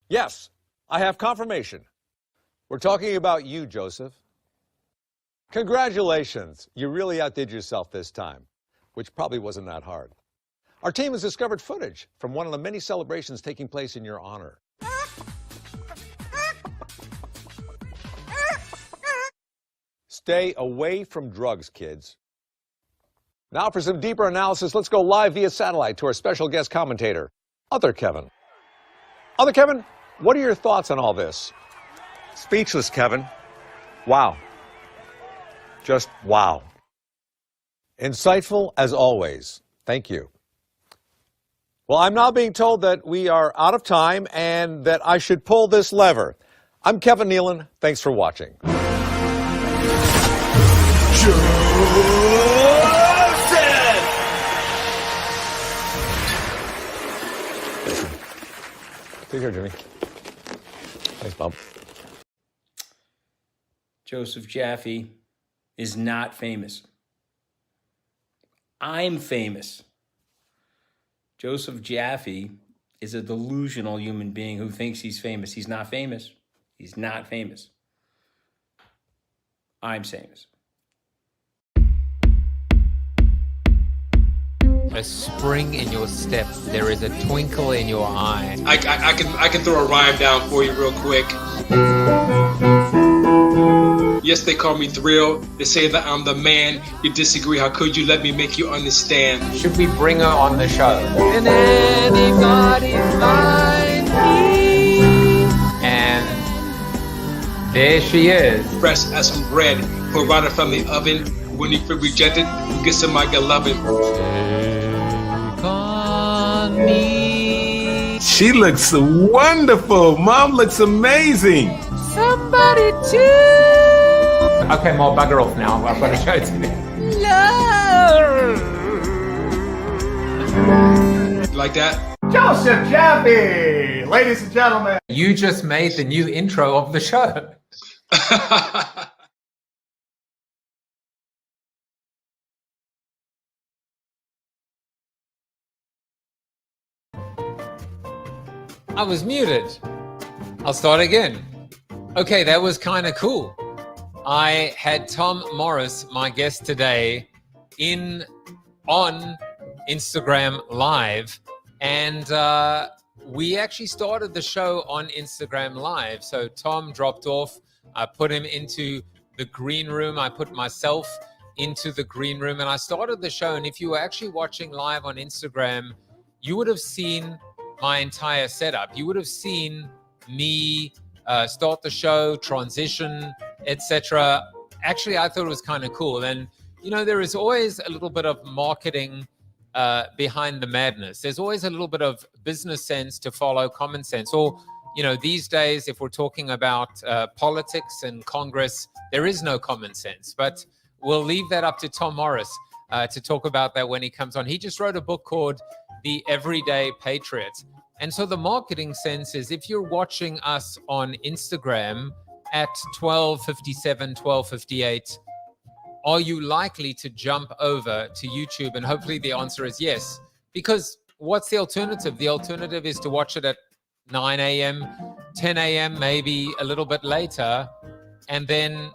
Yes, I have confirmation. We're talking about you, Joseph. Congratulations. You really outdid yourself this time, which probably wasn't that hard. Our team has discovered footage from one of the many celebrations taking place in your honor. Stay away from drugs, kids. Now for some deeper analysis, let's go live via satellite to our special guest commentator, Other Kevin. Other Kevin, what are your thoughts on all this? Speechless, Kevin. Wow. Just wow. Insightful as always. Thank you. Well, I'm now being told that we are out of time and that I should pull this lever. I'm Kevin Nealon. Thanks for watching. Take care, Jimmy. Thanks, Bob. Joseph JAFFE is not famous. I'm famous. Joseph JAFFE is a delusional human being who thinks he's famous. He's not famous. He's not famous. I'm famous. A spring in your step. There is a twinkle in your eye. I can throw a rhyme down for you real quick. Yes, they call me Thrill. They say that I'm the man. You disagree, how could you? Let me make you understand. Should we bring her on the show? And anybody's like me. And there she is. Fresh as some bread. Pull right from the oven. When you feel rejected, you get some my loving. She looks wonderful. Mom looks amazing. Somebody too. Okay, Mom, bugger off now. I've got a show to do. Like that? Joseph JAFFE, ladies and gentlemen. You just made the new intro of the show. I was muted. I'll start again. Okay, that was kind of cool. I had Tom Morris, my guest today, on Instagram Live, and we actually started the show on Instagram Live. So Tom dropped off. I put him into the green room. I put myself into the green room, and I started the show. And if you were actually watching live on Instagram, you would have seen my entire setup. You would have seen me start the show, transition, etc. Actually, I thought it was kind of cool. And, you know, there is always a little bit of marketing behind the madness. There's always a little bit of business sense to follow common sense. Or, you know, these days, if we're talking about politics and Congress, there is no common sense. But we'll leave that up to Tom Morris to talk about that when he comes on. He just wrote a book called The Everyday Patriot. And so the marketing sense is, if you're watching us on Instagram at 12:57, 12:58, are you likely to jump over to YouTube? And hopefully the answer is yes. Because what's the alternative? The alternative is to watch it at 9 a.m., 10 a.m., maybe a little bit later. And then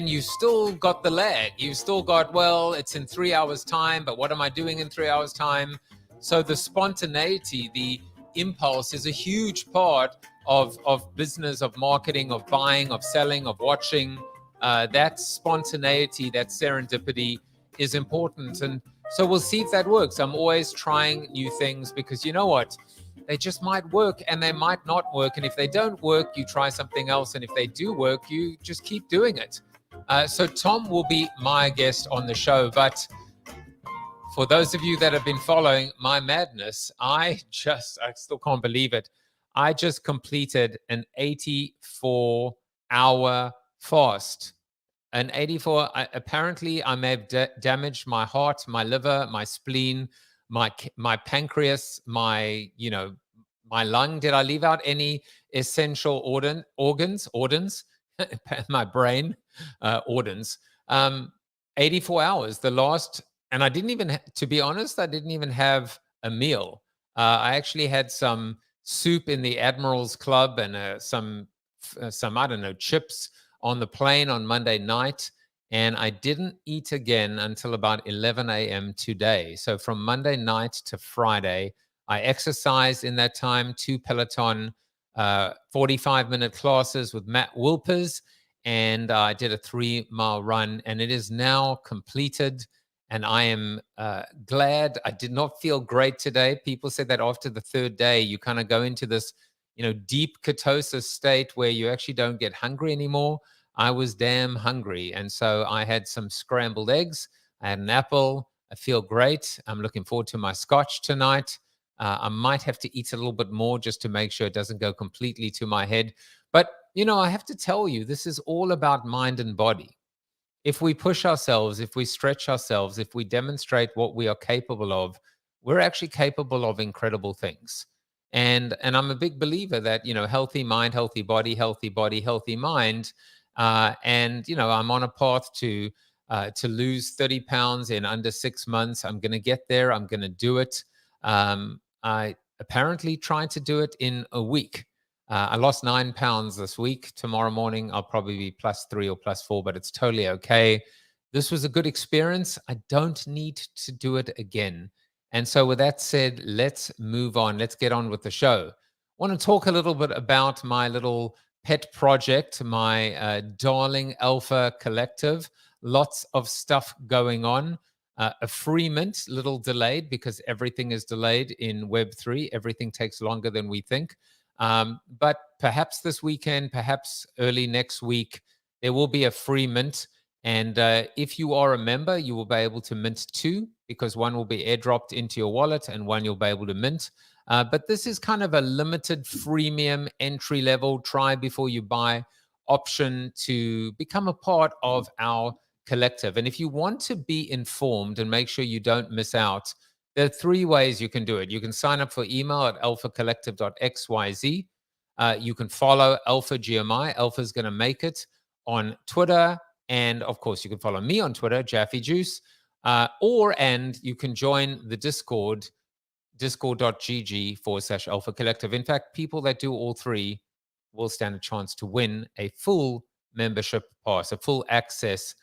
you still got the lag. You still got, well, it's in 3 hours time, but what am I doing in 3 hours time? So the spontaneity, the impulse is a huge part of business, of marketing, of buying, of selling, of watching. That spontaneity, that serendipity is important. And so we'll see if that works. I'm always trying new things because you know what? They just might work and they might not work. And if they don't work, you try something else. And if they do work, you just keep doing it. So Tom will be my guest on the show. But for those of you that have been following my madness, I still can't believe it. I just completed an 84-hour fast. Apparently I may have damaged my heart, my liver, my spleen, my pancreas, my lung. Did I leave out any essential organs? My brain, organs. 84 hours, the last. And I didn't even, to be honest, I didn't even have a meal. I actually had some soup in the Admiral's Club and some I don't know, chips on the plane on Monday night. And I didn't eat again until about 11 a.m. today. So from Monday night to Friday, I exercised in that time, 2 Peloton 45-minute classes with Matt Wilpers, and I did a 3-mile run, and it is now completed. And I am glad. I did not feel great today. People said that after the third day, you kind of go into this, deep ketosis state where you actually don't get hungry anymore. I was damn hungry. And so I had some scrambled eggs. I had an apple. I feel great. I'm looking forward to my scotch tonight. I might have to eat a little bit more just to make sure it doesn't go completely to my head. But, I have to tell you, this is all about mind and body. If we push ourselves, if we stretch ourselves, if we demonstrate what we are capable of, we're actually capable of incredible things. And I'm a big believer that, healthy mind, healthy body, healthy mind. And I'm on a path to lose 30 pounds in under 6 months. I'm going to get there. I'm going to do it. I apparently tried to do it in a week. I lost 9 pounds this week. Tomorrow morning, I'll probably be +3 or +4, but it's totally okay. This was a good experience. I don't need to do it again. And so with that said, let's move on. Let's get on with the show. I want to talk a little bit about my little pet project, my darling Alpha Collective. Lots of stuff going on. A free mint, little delayed because everything is delayed in Web3. Everything takes longer than we think. But perhaps this weekend, perhaps early next week, there will be a free mint. And if you are a member, you will be able to mint 2 because one will be airdropped into your wallet and one you'll be able to mint. But this is kind of a limited freemium entry level try before you buy option to become a part of our collective. And if you want to be informed and make sure you don't miss out, there are 3 ways you can do it. You can sign up for email at alphacollective.xyz. You can follow Alpha GMI. Alpha is going to make it on Twitter. And of course, you can follow me on Twitter, JAFFE Juice. And you can join the Discord, discord.gg/Alpha Collective. In fact, people that do all 3 will stand a chance to win a full membership pass, a full access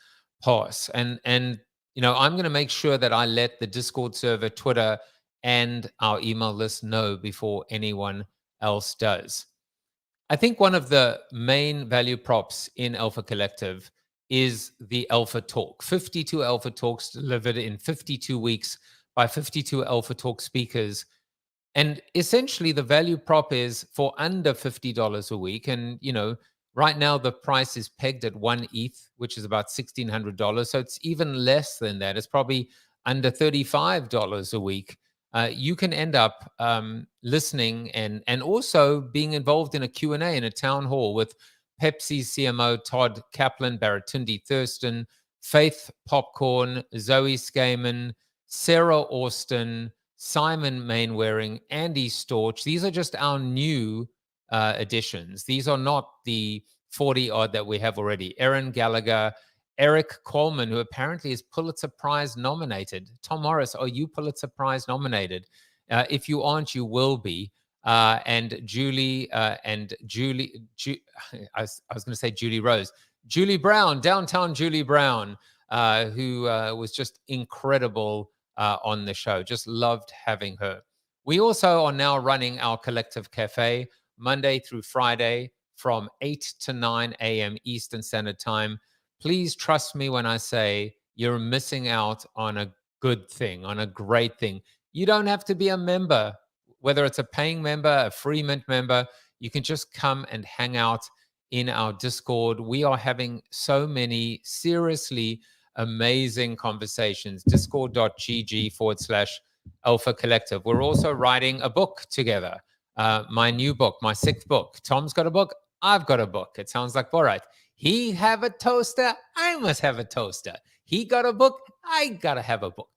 pass. And I'm going to make sure that I let the Discord server, Twitter, and our email list know before anyone else does. I think one of the main value props in Alpha Collective is the Alpha Talk. 52 Alpha Talks delivered in 52 weeks by 52 Alpha Talk speakers. And essentially the value prop is for under $50 a week. And, right now the price is pegged at 1 ETH, which is about $1,600. So it's even less than that. It's probably under $35 a week. You can end up listening and also being involved in a Q&A in a town hall with Pepsi's CMO Todd Kaplan, Baratundi Thurston, Faith Popcorn, Zoe Skaman, Sarah Austin, Simon Mainwaring, Andy Storch. These are just our new additions. These are not the 40 odd that we have already. Erin Gallagher, Eric Coleman, who apparently is Pulitzer Prize nominated. Tom Morris, are you Pulitzer Prize nominated? If you aren't, you will be. And Julie, I was going to say Julie Rose. Julie Brown, downtown Julie Brown, who was just incredible on the show. Just loved having her. We also are now running our Collective Cafe Monday through Friday from 8 to 9 a.m. Eastern Standard Time. Please trust me when I say you're missing out on a good thing, on a great thing. You don't have to be a member, whether it's a paying member, a free mint member. You can just come and hang out in our Discord. We are having so many seriously amazing conversations. Discord.gg/Alpha Collective. We're also writing a book together. My new book, my 6th book. Tom's got a book. I've got a book. It sounds like Borat. He have a toaster. I must have a toaster. He got a book. I got to have a book.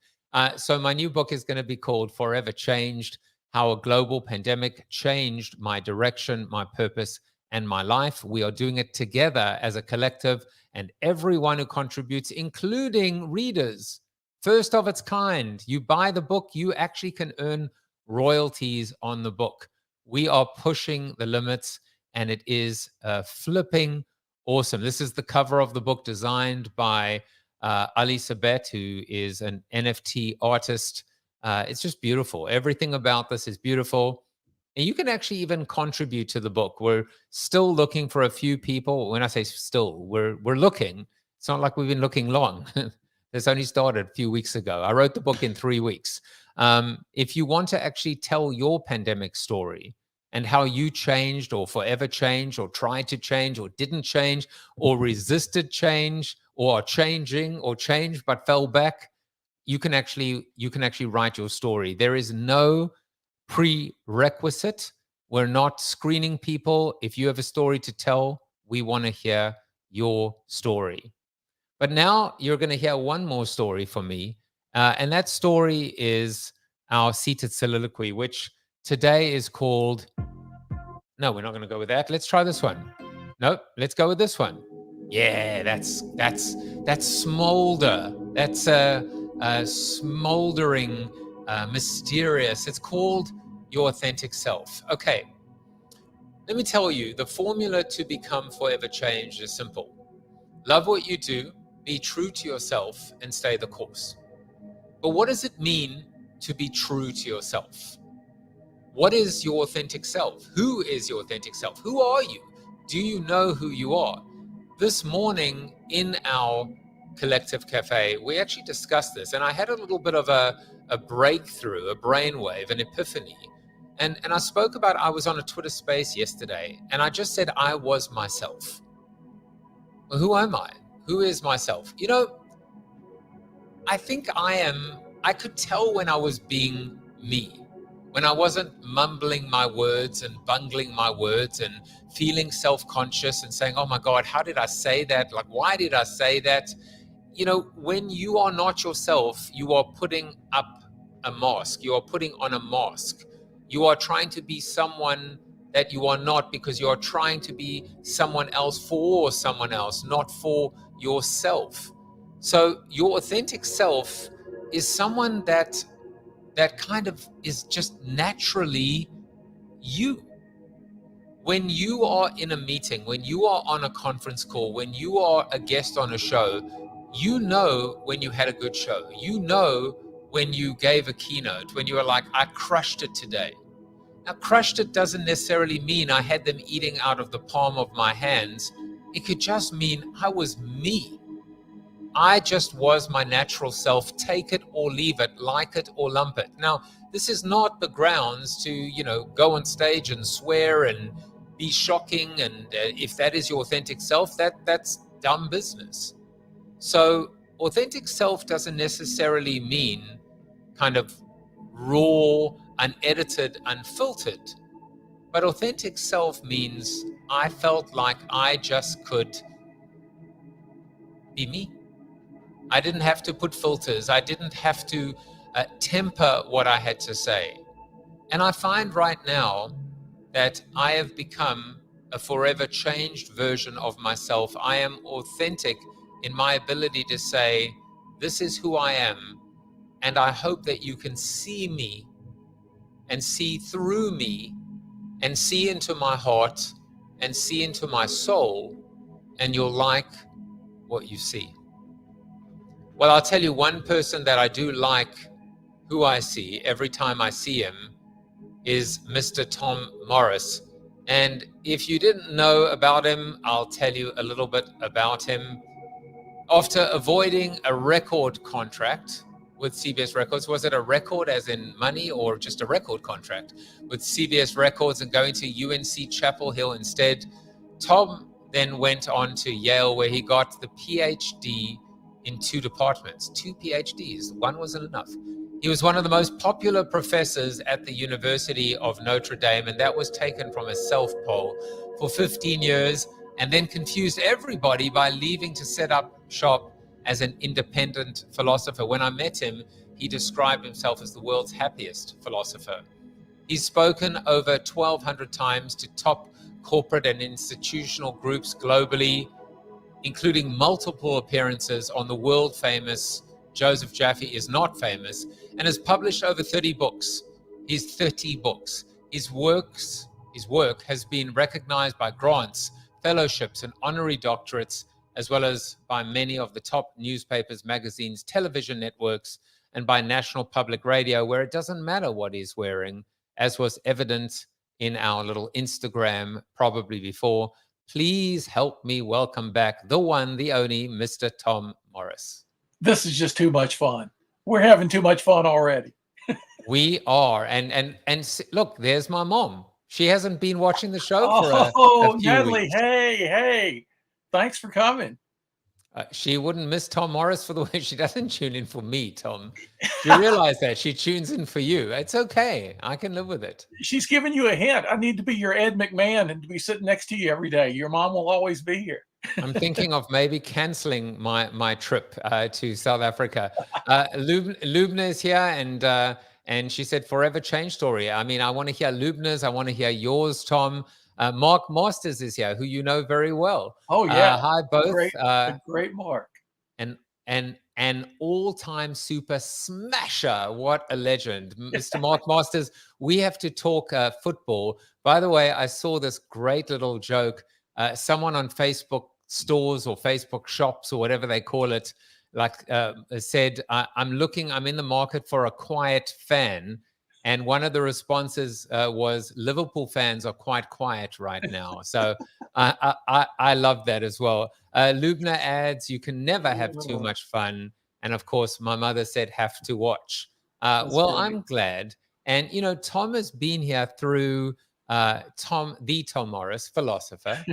So my new book is going to be called Forever Changed: How a Global Pandemic Changed My Direction, My Purpose, and My Life. We are doing it together as a collective, and everyone who contributes, including readers, first of its kind. You buy the book, you actually can earn royalties on the book. We are pushing the limits, and it is flipping awesome. This is the cover of the book, designed by Ali Sabet, who is an NFT artist. It's just beautiful. Everything about this is beautiful. And you can actually even contribute to the book. We're still looking for a few people. When I say still, we're looking. It's not like we've been looking long. This only started a few weeks ago. I wrote the book in 3 weeks. If you want to actually tell your pandemic story and how you changed or forever changed or tried to change or didn't change or resisted change or are changing or changed but fell back, you can actually write your story. There is no prerequisite. We're not screening people. If you have a story to tell, we want to hear your story. But now you're going to hear one more story from me. And that story is our seated soliloquy, which today is called... No, we're not going to go with that. Let's try this one. Nope, let's go with this one. Yeah, that's smolder. That's smoldering, mysterious. It's called your authentic self. Okay, let me tell you, the formula to become forever changed is simple. Love what you do, be true to yourself, and stay the course. But what does it mean to be true to yourself? What is your authentic self? Who is your authentic self? Who are you? Do you know who you are? This morning in our collective cafe, we actually discussed this, and I had a little bit of a breakthrough, a brainwave, an epiphany. And I spoke about, I was on a Twitter space yesterday, and I just said I was myself. Well, who am I? Who is myself? You know, I think I could tell when I was being me, when I wasn't mumbling my words and bungling my words and feeling self-conscious and saying, oh my God, how did I say that? Like, why did I say that? You know, when you are not yourself, you are putting up a mask. You are putting on a mask. You are trying to be someone that you are not, because you are trying to be someone else for someone else, not for yourself. So your authentic self is someone that kind of is just naturally you. When you are in a meeting, when you are on a conference call, when you are a guest on a show, you know when you had a good show. You know when you gave a keynote, when you were like, I crushed it today. Now, crushed it doesn't necessarily mean I had them eating out of the palm of my hands. It could just mean I was me. I just was my natural self. Take it or leave it, like it or lump it. Now, this is not the grounds to, you know, go on stage and swear and be shocking. And if that is your authentic self, that's dumb business. So authentic self doesn't necessarily mean kind of raw, unedited, unfiltered. But authentic self means I felt like I just could be me. I didn't have to put filters. I didn't have to temper what I had to say. And I find right now that I have become a forever changed version of myself. I am authentic in my ability to say, this is who I am. And I hope that you can see me and see through me and see into my heart and see into my soul, and you'll like what you see. Well, I'll tell you one person that I do like who I see every time I see him is Mr. Tom Morris. And if you didn't know about him, I'll tell you a little bit about him. After avoiding a record contract with CBS Records, was it a record as in money or just a record contract with CBS Records, and going to UNC Chapel Hill instead, Tom then went on to Yale, where he got the PhD in 2 departments, 2 PhDs. One wasn't enough. He was one of the most popular professors at the University of Notre Dame, and that was taken from a self-poll for 15 years, and then confused everybody by leaving to set up shop as an independent philosopher. When I met him, he described himself as the world's happiest philosopher. He's spoken over 1,200 times to top corporate and institutional groups globally, including multiple appearances on the world famous Joseph Jaffe Is Not Famous, and has published over 30 books. His 30 books. His work has been recognized by grants, fellowships, and honorary doctorates, as well as by many of the top newspapers, magazines, television networks, and by National Public Radio, where it doesn't matter what he's wearing, as was evident in our little Instagram probably before. Please help me welcome back the one, the only, Mr. Tom Morris. This is just too much fun. We're having too much fun already. We are. And look, there's my mom. She hasn't been watching the show for a few Natalie, weeks. hey. Thanks for coming. She wouldn't miss Tom Morris for the way she doesn't tune in for me, Tom. You realize that? She tunes in for you. It's okay. I can live with it. She's giving you a hint. I need to be your Ed McMahon and to be sitting next to you every day. Your mom will always be here. I'm thinking of maybe canceling my trip to South Africa. Lubna is here, and she said, forever change story. I mean, I want to hear Lubna's. I want to hear yours, Tom. Mark Masters is here, who you know very well. Oh, yeah. Hi, both. Great Mark. And an all-time super smasher. What a legend. Mr. Mark Masters, we have to talk football. By the way, I saw this great little joke. Someone on Facebook stores or Facebook shops or whatever they call it, said, I'm in the market for a quiet fan. And one of the responses was, Liverpool fans are quite quiet right now. So I love that as well. Lubna adds, you can never have too much fun. And of course, my mother said, have to watch. Well, great. I'm glad. And, Tom has been here through Tom Morris, philosopher.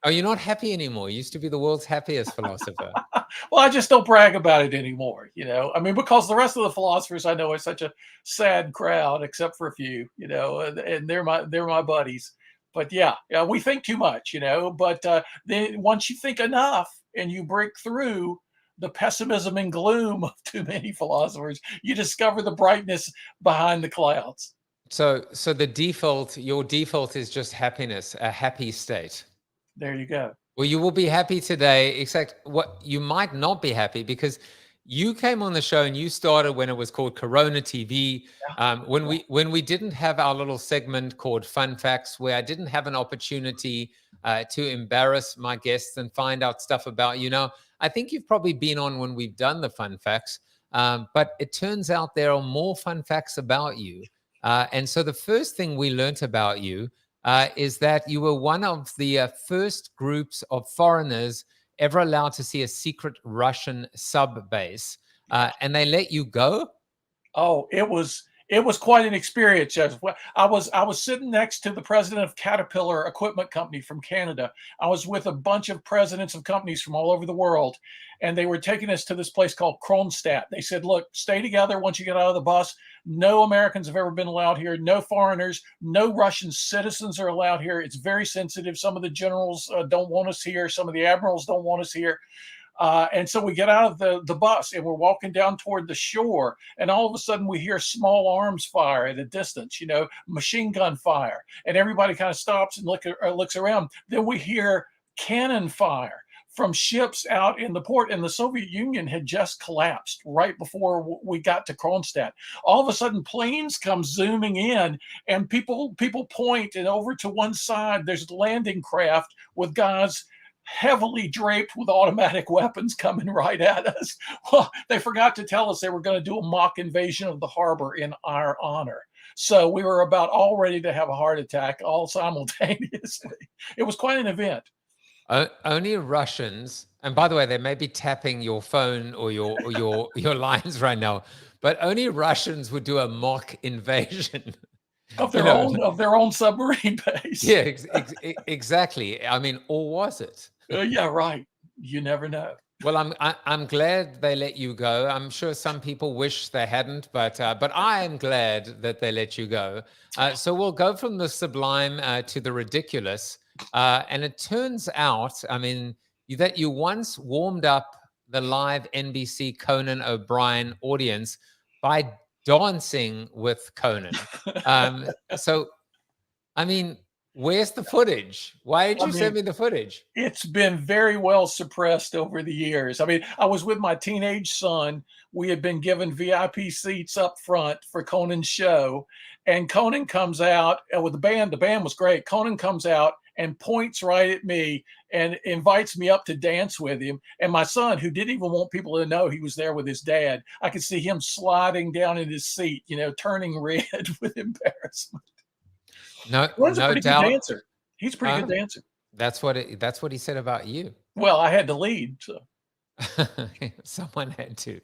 Are you not happy anymore? You used to be the world's happiest philosopher. Well, I just don't brag about it anymore, because the rest of the philosophers I know are such a sad crowd, except for a few, and they're my buddies. But yeah, we think too much, but then once you think enough and you break through the pessimism and gloom of too many philosophers, you discover the brightness behind the clouds. So your default is just happiness, a happy state. There you go. Well, you will be happy today, except what you might not be happy because you came on the show and you started when it was called Corona TV. When we didn't have our little segment called Fun Facts, where I didn't have an opportunity to embarrass my guests and find out stuff about, I think you've probably been on when we've done the Fun Facts, but it turns out there are more fun facts about you. And so the first thing we learned about you is that you were one of the first groups of foreigners ever allowed to see a secret Russian sub base, and they let you go. Oh, it was quite an experience. I was sitting next to the president of Caterpillar Equipment Company from Canada. I was with a bunch of presidents of companies from all over the world, and they were taking us to this place called Kronstadt. They said, look, stay together once you get out of the bus. No Americans have ever been allowed here. No foreigners. No Russian citizens are allowed here. It's very sensitive. Some of the generals don't want us here. Some of the admirals don't want us here. And so we get out of the bus and we're walking down toward the shore, and all of a sudden we hear small arms fire at a distance, machine gun fire, and everybody kind of stops and looks around. Then we hear cannon fire from ships out in the port, and the Soviet Union had just collapsed right before we got to Kronstadt. All of a sudden, planes come zooming in, and people point, and over to one side, there's a landing craft with guys heavily draped with automatic weapons coming right at us. Well, they forgot to tell us they were going to do a mock invasion of the harbor in our honor. So we were about all ready to have a heart attack all simultaneously. It was quite an event. Only Russians, and by the way, they may be tapping your phone or your lines right now, but only Russians would do a mock invasion of their own submarine base. Yeah, exactly. I mean, or was it? Yeah, right. You never know. Well, I'm glad they let you go. I'm sure some people wish they hadn't, but I am glad that they let you go. So we'll go from the sublime to the ridiculous. And it turns out, that you once warmed up the live NBC Conan O'Brien audience by dancing with Conan. Where's the footage? Why did I you send mean, me the footage? it's been very well suppressed over the years. I mean, I was with my teenage son. We had been given VIP seats up front for Conan's show, and Conan comes out with the band. The band was great. Conan comes out and points right at me and invites me up to dance with him. And my son, who didn't even want people to know he was there with his dad, I could see him sliding down in his seat, turning red with embarrassment. No, Colin's a no pretty doubt. good dancer. He's a pretty good dancer. That's what he said about you. Well, I had to lead, so. Someone had to.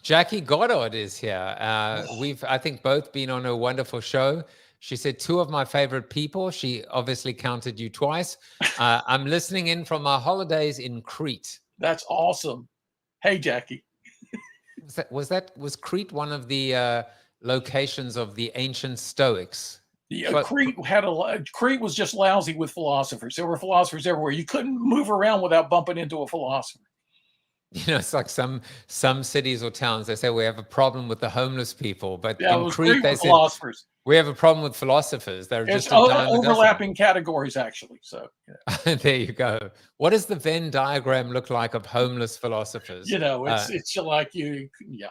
Jackie Goddard is here. We've, I think, both been on a wonderful show. She said, 2 of my favorite people. She obviously counted you twice. I'm listening in from my holidays in Crete. That's awesome. Hey, Jackie. Was Crete one of the locations of the ancient Stoics? Yeah, Crete was just lousy with philosophers. There were philosophers everywhere. You couldn't move around without bumping into a philosopher. It's like some cities or towns, they say we have a problem with the homeless people, but Yeah, in Crete they said philosophers. We have a problem with philosophers. They're It's just a dime a overlapping categories, actually. So there you go. What does the Venn diagram look like of homeless philosophers? It's like you, yeah.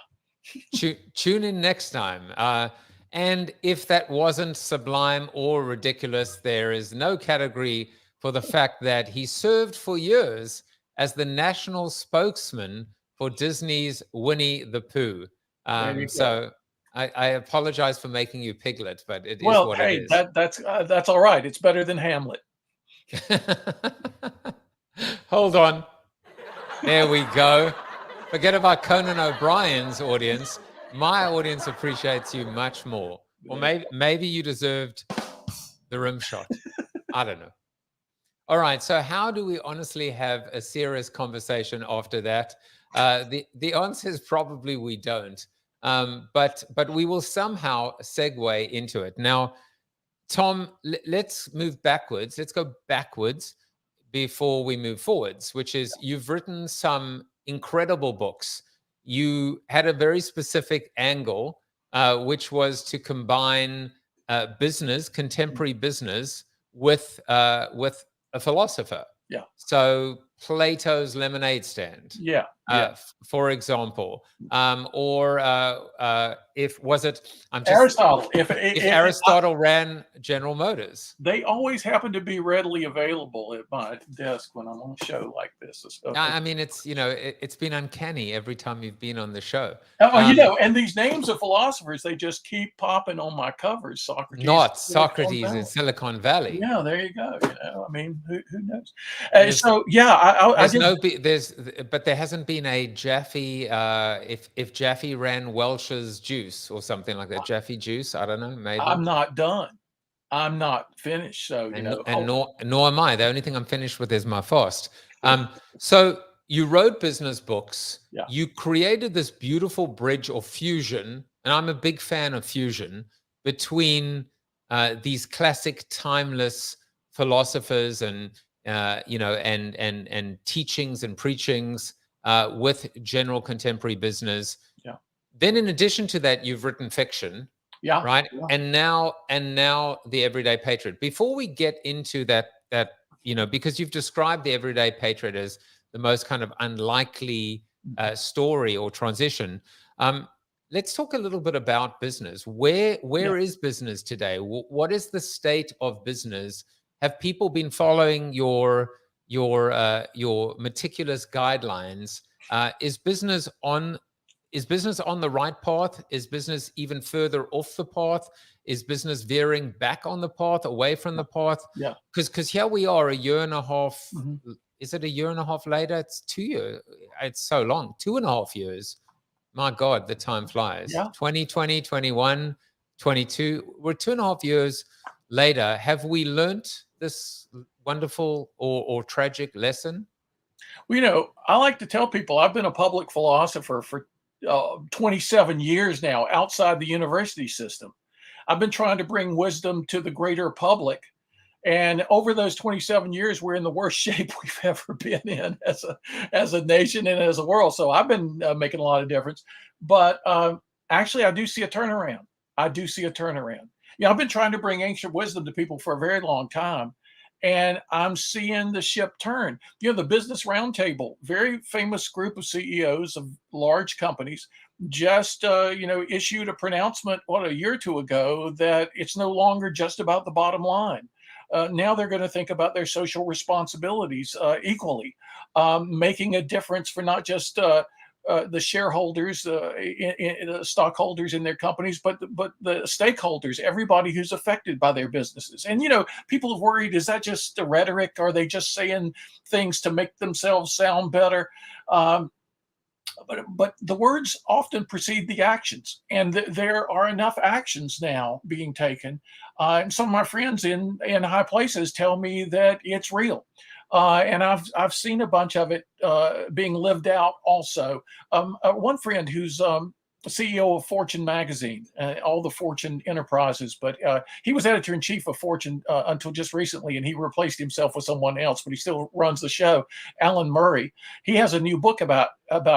Tune in next time. And if that wasn't sublime or ridiculous, there is no category for the fact that he served for years as the national spokesman for Disney's Winnie the Pooh. So I apologize for making you Piglet, but it is what it is. That's all right. It's better than Hamlet. Hold on. There we go. Forget about Conan O'Brien's audience. My audience appreciates you much more. Or maybe you deserved the rim shot. I don't know. All right. So how do we honestly have a serious conversation after that? The answer is probably we don't. But we will somehow segue into it. Now, Tom, let's move backwards. Let's go backwards before we move forwards, which is you've written some incredible books. You had a very specific angle, which was to combine business, contemporary business, with a philosopher. Yeah. So Plato's lemonade stand. Yeah. For example, or if was it? Aristotle. If Aristotle ran General Motors, they always happen to be readily available at my desk when I'm on a show like this. I mean, it's it's been uncanny every time you've been on the show. And these names of philosophers, they just keep popping on my covers. Socrates, not Socrates in Silicon Valley. Yeah, there you go. I mean, who knows? But there hasn't been a JAFFE. If JAFFE ran Welch's juice or something like that, JAFFE juice. I don't know. Maybe I'm not done. I'm not finished. So nor am I. The only thing I'm finished with is my fast. So you wrote business books. Yeah. You created this beautiful bridge or fusion, and I'm a big fan of fusion between these classic, timeless philosophers and and teachings and preachings with general contemporary business. Yeah. Then, in addition to that, you've written fiction. Yeah. Right. Yeah. And now the Everyday Patriot. Before we get into that, because you've described the Everyday Patriot as the most kind of unlikely story or transition. Let's talk a little bit about business. Where is business today? What is the state of business? Have people been following your meticulous guidelines? Is business on the right path? Is business even further off the path? Is business veering back on the path, away from the path? Yeah. Because here we are a year and a half. Mm-hmm. Is it a year and a half later? It's 2 years. It's so long. 2.5 years. My God, the time flies. Yeah. 2020, 21, 22. We're 2.5 years later. Have we learnt this wonderful or tragic lesson? Well, I like to tell people I've been a public philosopher for 27 years now outside the university system. I've been trying to bring wisdom to the greater public. And over those 27 years, we're in the worst shape we've ever been in as a nation and as a world. So I've been making a lot of difference. But actually, I do see a turnaround. I've been trying to bring ancient wisdom to people for a very long time, and I'm seeing the ship turn. The Business Roundtable, very famous group of CEOs of large companies, just issued a pronouncement a year or two ago that it's no longer just about the bottom line. Now they're going to think about their social responsibilities equally, making a difference for not just the shareholders, the stockholders in their companies, but the stakeholders, everybody who's affected by their businesses. And people have worried: is that just the rhetoric? Are they just saying things to make themselves sound better? But the words often precede the actions, and there are enough actions now being taken. And some of my friends in high places tell me that it's real. And I've seen a bunch of it being lived out also. One friend who's CEO of Fortune magazine, all the Fortune enterprises, but he was editor-in-chief of Fortune until just recently, and he replaced himself with someone else, but he still runs the show. Alan Murray, he has a new book about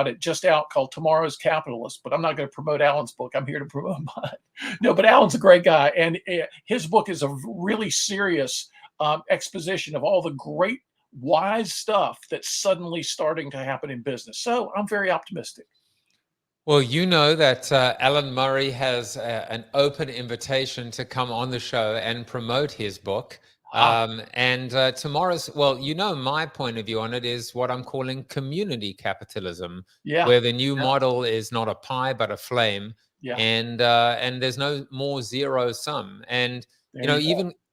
it just out called Tomorrow's Capitalist, but I'm not going to promote Alan's book. I'm here to promote mine. No, but Alan's a great guy, and his book is a really serious exposition of all the great, wise stuff that's suddenly starting to happen in business. So I'm very optimistic. Well, you know that Alan Murray has an open invitation to come on the show and promote his book. And tomorrow's, my point of view on it is what I'm calling community capitalism, where the new model is not a pie, but a flame. And there's no more zero sum. And,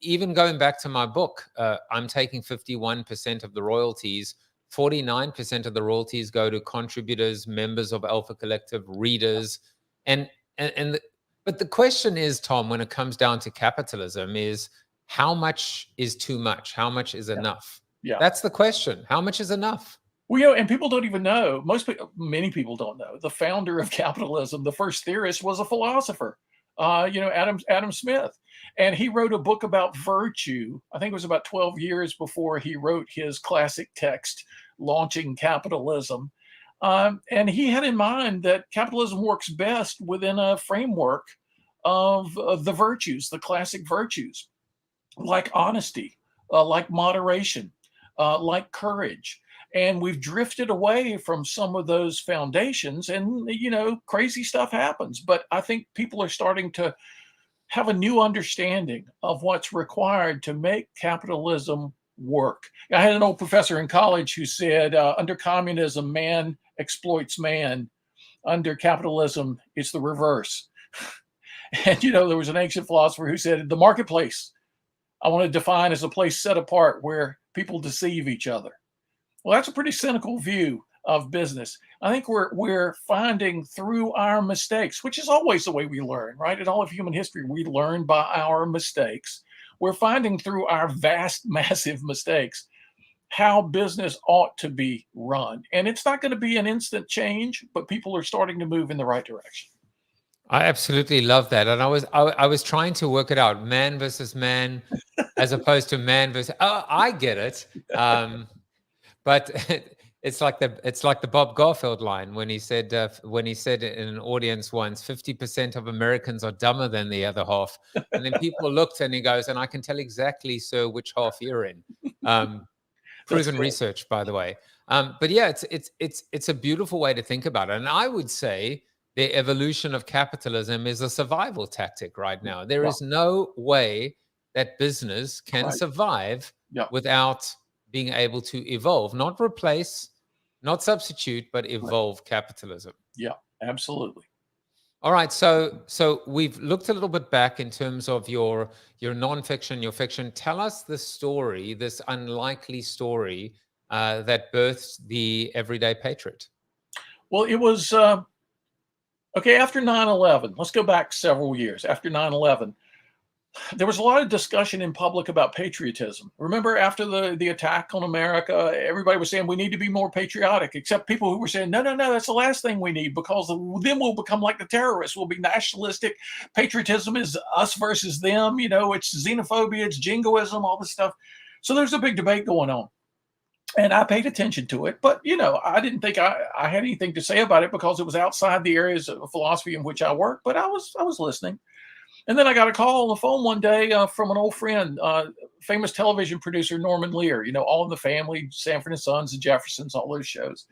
even going back to my book, I'm taking 51% of the royalties. 49% of the royalties go to contributors, members of Alpha Collective, readers. But the question is, Tom, when it comes down to capitalism, is how much is too much? How much is enough? That's the question. How much is enough? Well, and people don't even know. Many people don't know. The founder of capitalism, the first theorist, was a philosopher, Adam Smith. And he wrote a book about virtue. I think it was about 12 years before he wrote his classic text, Launching Capitalism. And he had in mind that capitalism works best within a framework of the virtues, the classic virtues, like honesty, like moderation, like courage. And we've drifted away from some of those foundations, and, crazy stuff happens. But I think people are starting to have a new understanding of what's required to make capitalism work. I had an old professor in college who said, under communism, man exploits man. Under capitalism, it's the reverse. And, there was an ancient philosopher who said, the marketplace, I want to define as a place set apart where people deceive each other. Well, that's a pretty cynical view of business. I think we're finding through our mistakes, which is always the way we learn, right? In all of human history, we learn by our mistakes. We're finding through our vast, massive mistakes how business ought to be run. And it's not going to be an instant change, but people are starting to move in the right direction. I absolutely love that. And I was trying to work it out, man versus man, as opposed to man versus, I get it. But it's like the Bob Garfield line when he said in an audience once, 50% of Americans are dumber than the other half. And then people looked and he goes, and I can tell exactly, sir, which half you're in. Proven research, by the way. But yeah, it's a beautiful way to think about it. And I would say the evolution of capitalism is a survival tactic right now. There is no way that business can survive without being able to evolve, not replace, not substitute, but evolve capitalism. Yeah, absolutely. All right, so we've looked a little bit back in terms of your nonfiction, your fiction. Tell us the story, this unlikely story that births the Everyday Patriot. Well, it was, after 9/11, let's go back several years. After 9/11, there was a lot of discussion in public about patriotism. Remember, after the attack on America, everybody was saying we need to be more patriotic, except people who were saying, no, that's the last thing we need, because then we'll become like the terrorists. We'll be nationalistic. Patriotism is us versus them. It's xenophobia, it's jingoism, all this stuff. So there's a big debate going on. And I paid attention to it, but, I didn't think I had anything to say about it because it was outside the areas of philosophy in which I work, but I was listening. And then I got a call on the phone one day from an old friend, famous television producer, Norman Lear, All in the Family, Sanford and Sons, the Jeffersons, all those shows.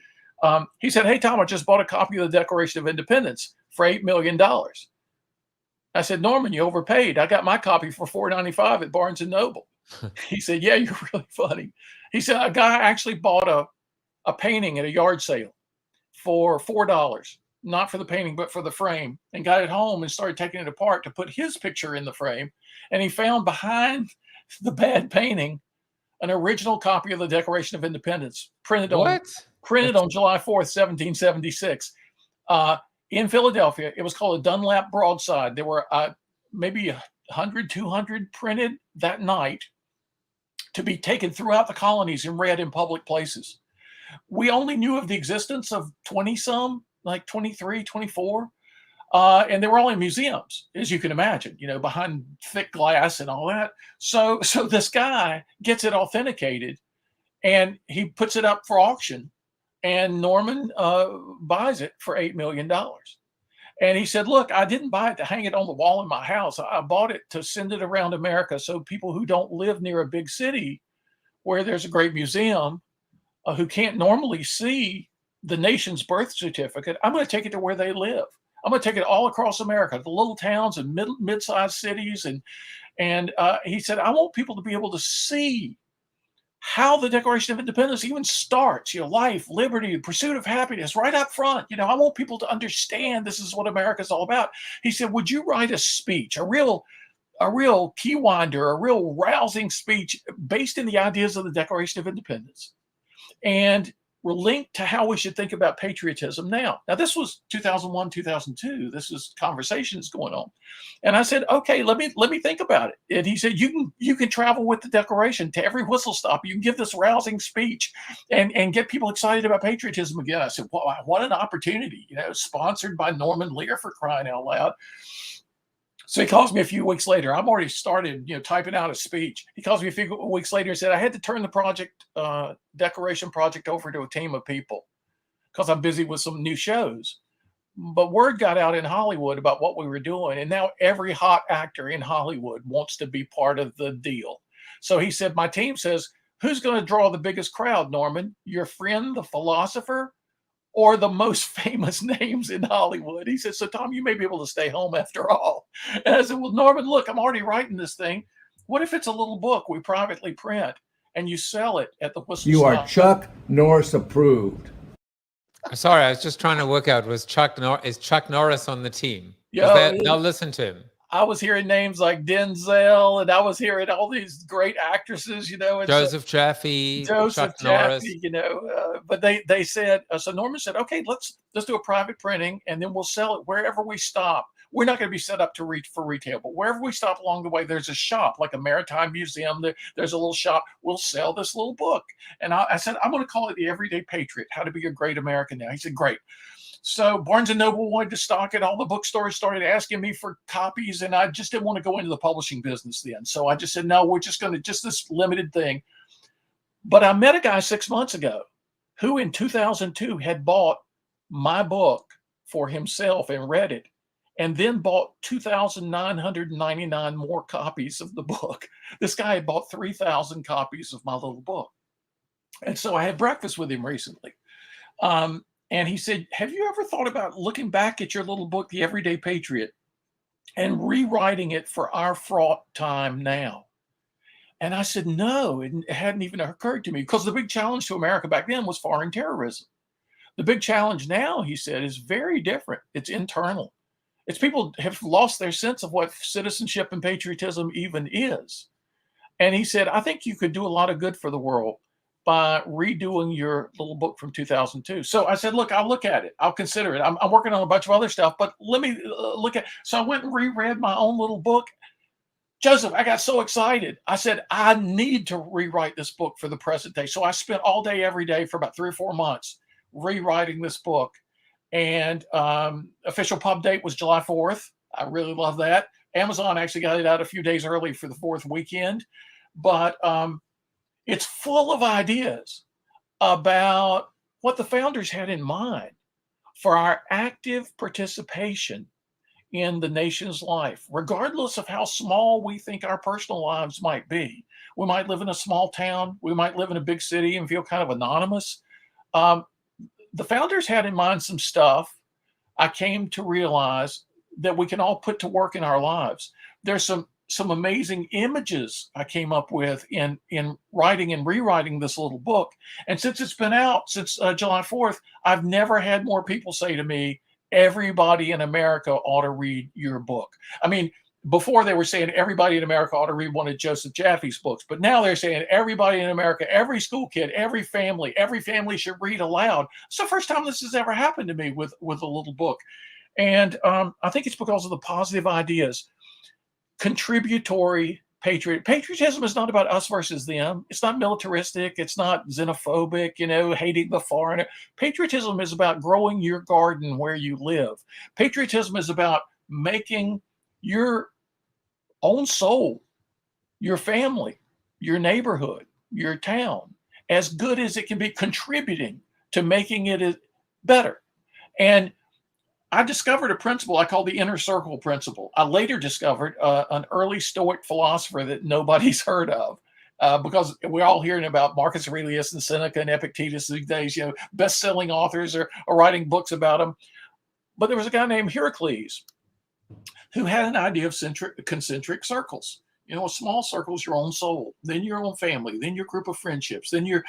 He said, "Hey, Tom, I just bought a copy of the Declaration of Independence for $8 million. I said, "Norman, you overpaid. I got my copy for $4.95 at Barnes & Noble. He said, "Yeah, you're really funny." He said, "A guy actually bought a painting at a yard sale for $4, not for the painting, but for the frame, and got it home and started taking it apart to put his picture in the frame. And he found behind the bad painting an original copy of the Declaration of Independence printed on July 4th, 1776. In Philadelphia. It was called a Dunlap broadside. There were maybe 100, 200 printed that night to be taken throughout the colonies and read in public places. We only knew of the existence of 20 some, like 23, 24. And they were all in museums, as you can imagine, behind thick glass and all that. So this guy gets it authenticated and he puts it up for auction, and Norman buys it for $8 million. And he said, "Look, I didn't buy it to hang it on the wall in my house. I bought it to send it around America so people who don't live near a big city where there's a great museum, who can't normally see the nation's birth certificate, I'm going to take it to where they live. I'm going to take it all across America, the little towns and mid-sized cities." And he said, "I want people to be able to see how the Declaration of Independence even starts, life, liberty, pursuit of happiness right up front. I want people to understand this is what America's all about." He said, "Would you write a speech, a real key winder, a real rousing speech based in the ideas of the Declaration of Independence, and we're linked to how we should think about patriotism now?" Now, this was 2001, 2002. This is conversations going on. And I said, "Okay, let me think about it." And he said, you can travel with the Declaration to every whistle stop. You can give this rousing speech and get people excited about patriotism again. I said, "Wow, what an opportunity, sponsored by Norman Lear, for crying out loud." So he calls me a few weeks later. I've already started, typing out a speech. He calls me a few weeks later and said, "I had to turn the Declaration project over to a team of people because I'm busy with some new shows. But word got out in Hollywood about what we were doing. And now every hot actor in Hollywood wants to be part of the deal." So he said, "My team says, who's going to draw the biggest crowd, Norman? Your friend, the philosopher, or the most famous names in Hollywood?" He said, "So Tom, you may be able to stay home after all." And I said, "Well, Norman, look, I'm already writing this thing. What if it's a little book we privately print and you sell it at the whistle You stop?" are Chuck Norris approved. Sorry, I was just trying to work out, is Chuck Norris on the team? Yeah, They'll listen to him. I was hearing names like Denzel, and I was hearing all these great actresses, and Joseph Jaffe, Chuck Norris. But they said, so Norman said, "Okay, let's do a private printing, and then we'll sell it wherever we stop. We're not going to be set up for retail, but wherever we stop along the way, there's a shop, like a maritime museum. There's a little shop. We'll sell this little book." And I said, "I'm going to call it the Everyday Patriot, How to Be a Great American Now." He said, "Great." So Barnes & Noble wanted to stock it. All the bookstores started asking me for copies, and I just didn't want to go into the publishing business then. So I just said, "No, we're just going to just this limited thing." But I met a guy 6 months ago who in 2002 had bought my book for himself and read it, and then bought 2,999 more copies of the book. This guy had bought 3,000 copies of my little book. And so I had breakfast with him recently. And he said, "Have you ever thought about looking back at your little book, The Everyday Patriot, and rewriting it for our fraught time now?" And I said, "No, it hadn't even occurred to me," because the big challenge to America back then was foreign terrorism. The big challenge now, he said, is very different. It's internal. It's people have lost their sense of what citizenship and patriotism even is. And he said, "I think you could do a lot of good for the world by redoing your little book from 2002. So I said, "Look, I'll look at it. I'll consider it. I'm working on a bunch of other stuff, but let me look at." So I went and reread my own little book. Joseph, I got so excited. I said, "I need to rewrite this book for the present day." So I spent all day, every day for about 3 or 4 months rewriting this book. And official pub date was July 4th. I really love that. Amazon actually got it out a few days early for the 4th weekend. But it's full of ideas about what the founders had in mind for our active participation in the nation's life, regardless of how small we think our personal lives might be. We might live in a small town, we might live in a big city and feel kind of anonymous. The founders had in mind some stuff I came to realize that we can all put to work in our lives. There's some amazing images I came up with in writing and rewriting this little book. And since it's been out since July 4th, I've never had more people say to me, everybody in America ought to read your book. I mean, before they were saying everybody in America ought to read one of Joseph Jaffe's books, but now they're saying everybody in America, every school kid, every family should read aloud. It's the first time this has ever happened to me with a little book. And I think it's because of the positive ideas. Contributory patriotism is not about us versus them. It's not militaristic. It's not xenophobic, hating the foreigner. Patriotism is about growing your garden where you live. Patriotism is about making your own soul, your family, your neighborhood, your town as good as it can be, contributing to making it better. And I discovered a principle I call the inner circle principle. I later discovered an early Stoic philosopher that nobody's heard of, because we're all hearing about Marcus Aurelius and Seneca and Epictetus these days. Best-selling authors are writing books about them. But there was a guy named Heracles who had an idea of concentric circles. A small circle is your own soul, then your own family, then your group of friendships, then your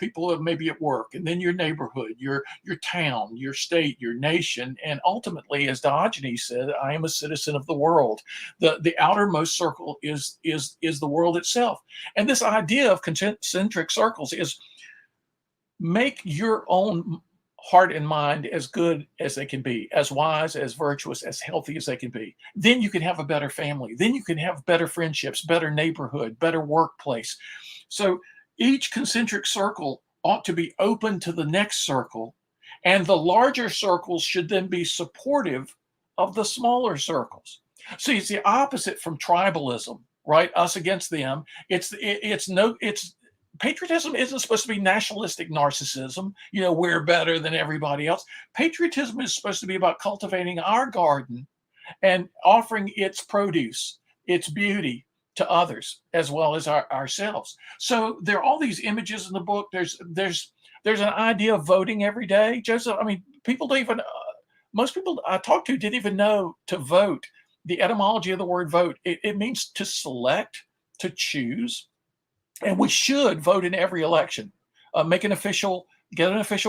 people maybe at work, and then your neighborhood, your town, your state, your nation, and ultimately, as Diogenes said, I am a citizen of the world. The outermost circle is the world itself. And this idea of concentric circles is make your own heart and mind as good as they can be, as wise, as virtuous, as healthy as they can be. Then you can have a better family. Then you can have better friendships, better neighborhood, better workplace. So each concentric circle ought to be open to the next circle, and the larger circles should then be supportive of the smaller circles. See, it's the opposite from tribalism, right? Us against them. Patriotism isn't supposed to be nationalistic narcissism, we're better than everybody else. Patriotism is supposed to be about cultivating our garden and offering its produce, its beauty to others, as well as ourselves. So there are all these images in the book. There's an idea of voting every day. Joseph, people don't even, most people I talked to didn't even know to vote. The etymology of the word vote, it means to select, to choose. And we should vote in every election. Get an official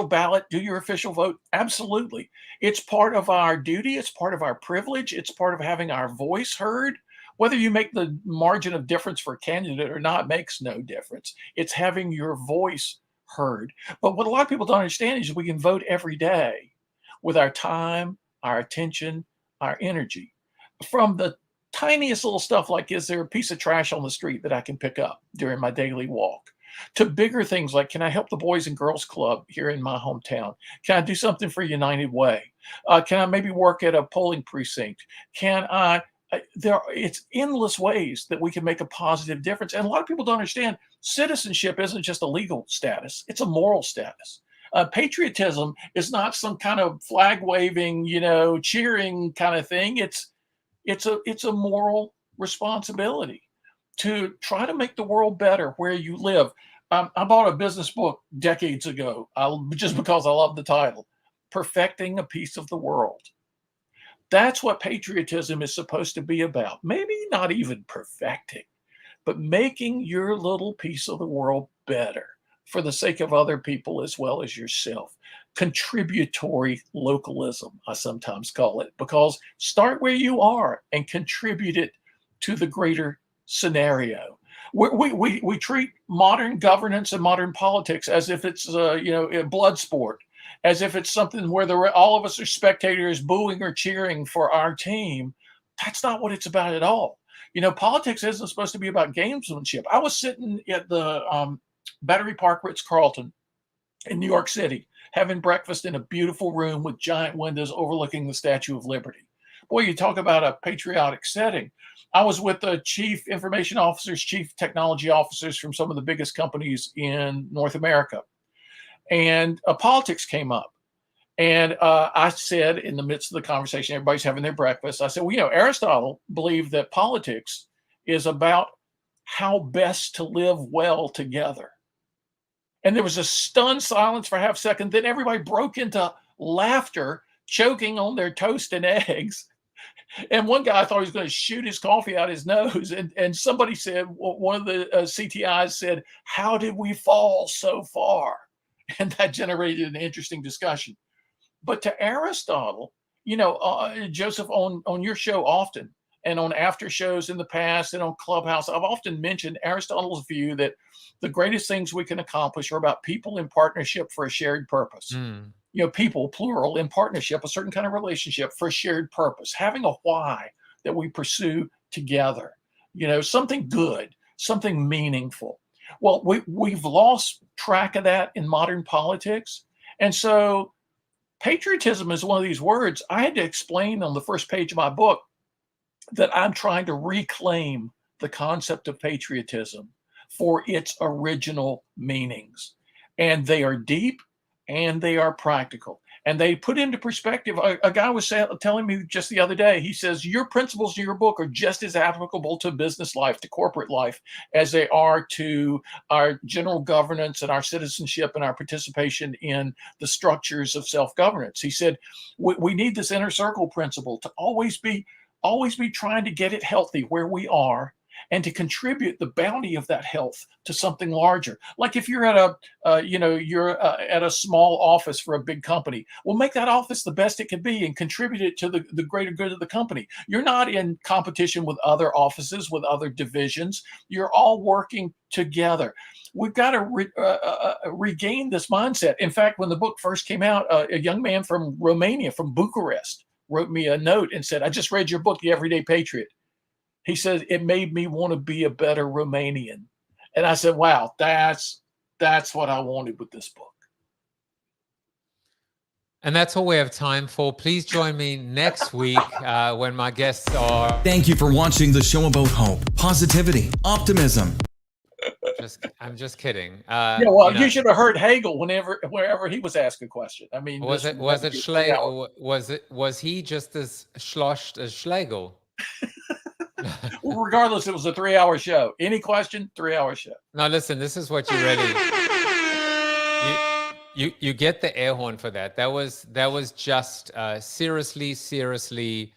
ballot, do your official vote. Absolutely. It's part of our duty. It's part of our privilege. It's part of having our voice heard. Whether you make the margin of difference for a candidate or not makes no difference. It's having your voice heard. But what a lot of people don't understand is we can vote every day with our time, our attention, our energy. From the tiniest little stuff like, is there a piece of trash on the street that I can pick up during my daily walk, to bigger things like, can I help the Boys and Girls Club here in my hometown? Can I do something for United Way? Can I maybe work at a polling precinct? It's endless ways that we can make a positive difference. And a lot of people don't understand citizenship isn't just a legal status. It's a moral status. Patriotism is not some kind of flag waving, cheering kind of thing. It's a moral responsibility to try to make the world better where you live. I bought a business book decades ago, just because I love the title, Perfecting a Piece of the World. That's what patriotism is supposed to be about. Maybe not even perfecting, but making your little piece of the world better for the sake of other people as well as yourself. Contributory localism, I sometimes call it, because start where you are and contribute it to the greater scenario. We treat modern governance and modern politics as if it's a blood sport, as if it's something where all of us are spectators booing or cheering for our team. That's not what it's about at all. Politics isn't supposed to be about gamesmanship. I was sitting at the Battery Park Ritz-Carlton in New York City, having breakfast in a beautiful room with giant windows overlooking the Statue of Liberty. Boy, you talk about a patriotic setting. I was with the chief information officers, chief technology officers from some of the biggest companies in North America. And politics came up. And I said in the midst of the conversation, everybody's having their breakfast. I said, well, Aristotle believed that politics is about how best to live well together. And there was a stunned silence for half a second. Then everybody broke into laughter, choking on their toast and eggs. And one guy thought he was going to shoot his coffee out his nose. And somebody said, one of the CTIs said, how did we fall so far? And that generated an interesting discussion. But to Aristotle, Joseph, on your show often, and on after shows in the past and on Clubhouse, I've often mentioned Aristotle's view that the greatest things we can accomplish are about people in partnership for a shared purpose. People, plural, in partnership, a certain kind of relationship for a shared purpose, having a why that we pursue together, something good, something meaningful. Well, we've lost track of that in modern politics. And so patriotism is one of these words I had to explain on the first page of my book that I'm trying to reclaim the concept of patriotism for its original meanings. And they are deep and they are practical. And they put into perspective, a guy was telling me just the other day, he says, your principles in your book are just as applicable to business life, to corporate life, as they are to our general governance and our citizenship and our participation in the structures of self-governance. He said, we need this inner circle principle to always be trying to get it healthy where we are, and to contribute the bounty of that health to something larger. Like if you're at at a small office for a big company, well, make that office the best it can be and contribute it to the greater good of the company. You're not in competition with other offices, with other divisions. You're all working together. We've got to regain this mindset. In fact, when the book first came out, a young man from Romania, from Bucharest, wrote me a note and said, I just read your book, The Everyday Patriot. He said, it made me want to be a better Romanian. And I said, wow, that's what I wanted with this book. And that's all we have time for. Please join me next week when my guests are... Thank you for watching the show about hope, positivity, optimism. I'm just kidding. You should have heard Hegel wherever he was asked a question. I mean, was it Schlegel? Was he just as sloshed as Schlegel? Well, regardless, it was a 3-hour show. Any question, 3-hour show. Now, listen, this is what you really... You get the air horn for that. That was just seriously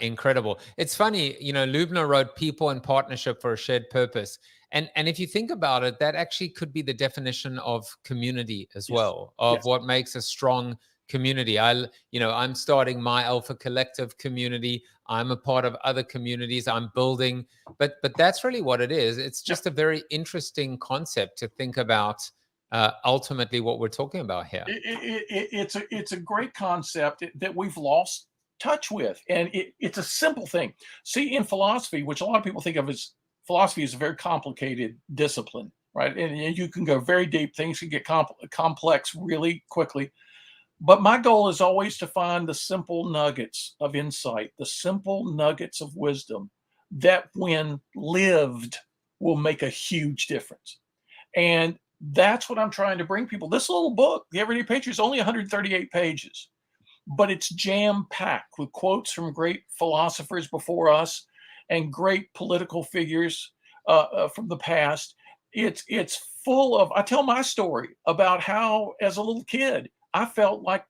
incredible. It's funny, Lubna wrote people in partnership for a shared purpose. And if you think about it, that actually could be the definition of community as well, of what makes a strong community. I'm starting my Alpha Collective community. I'm a part of other communities I'm building, but that's really what it is. It's just a very interesting concept to think about ultimately what we're talking about here. It's a great concept that we've lost touch with. And it's a simple thing. See, in philosophy, which a lot of people think of as philosophy is a very complicated discipline, right? And you can go very deep. Things can get complex really quickly. But my goal is always to find the simple nuggets of insight, the simple nuggets of wisdom that when lived will make a huge difference. And that's what I'm trying to bring people. This little book, The Everyday Patriot, is only 138 pages, but it's jam-packed with quotes from great philosophers before us and great political figures from the past. It's full of, I tell my story about how, as a little kid, I felt like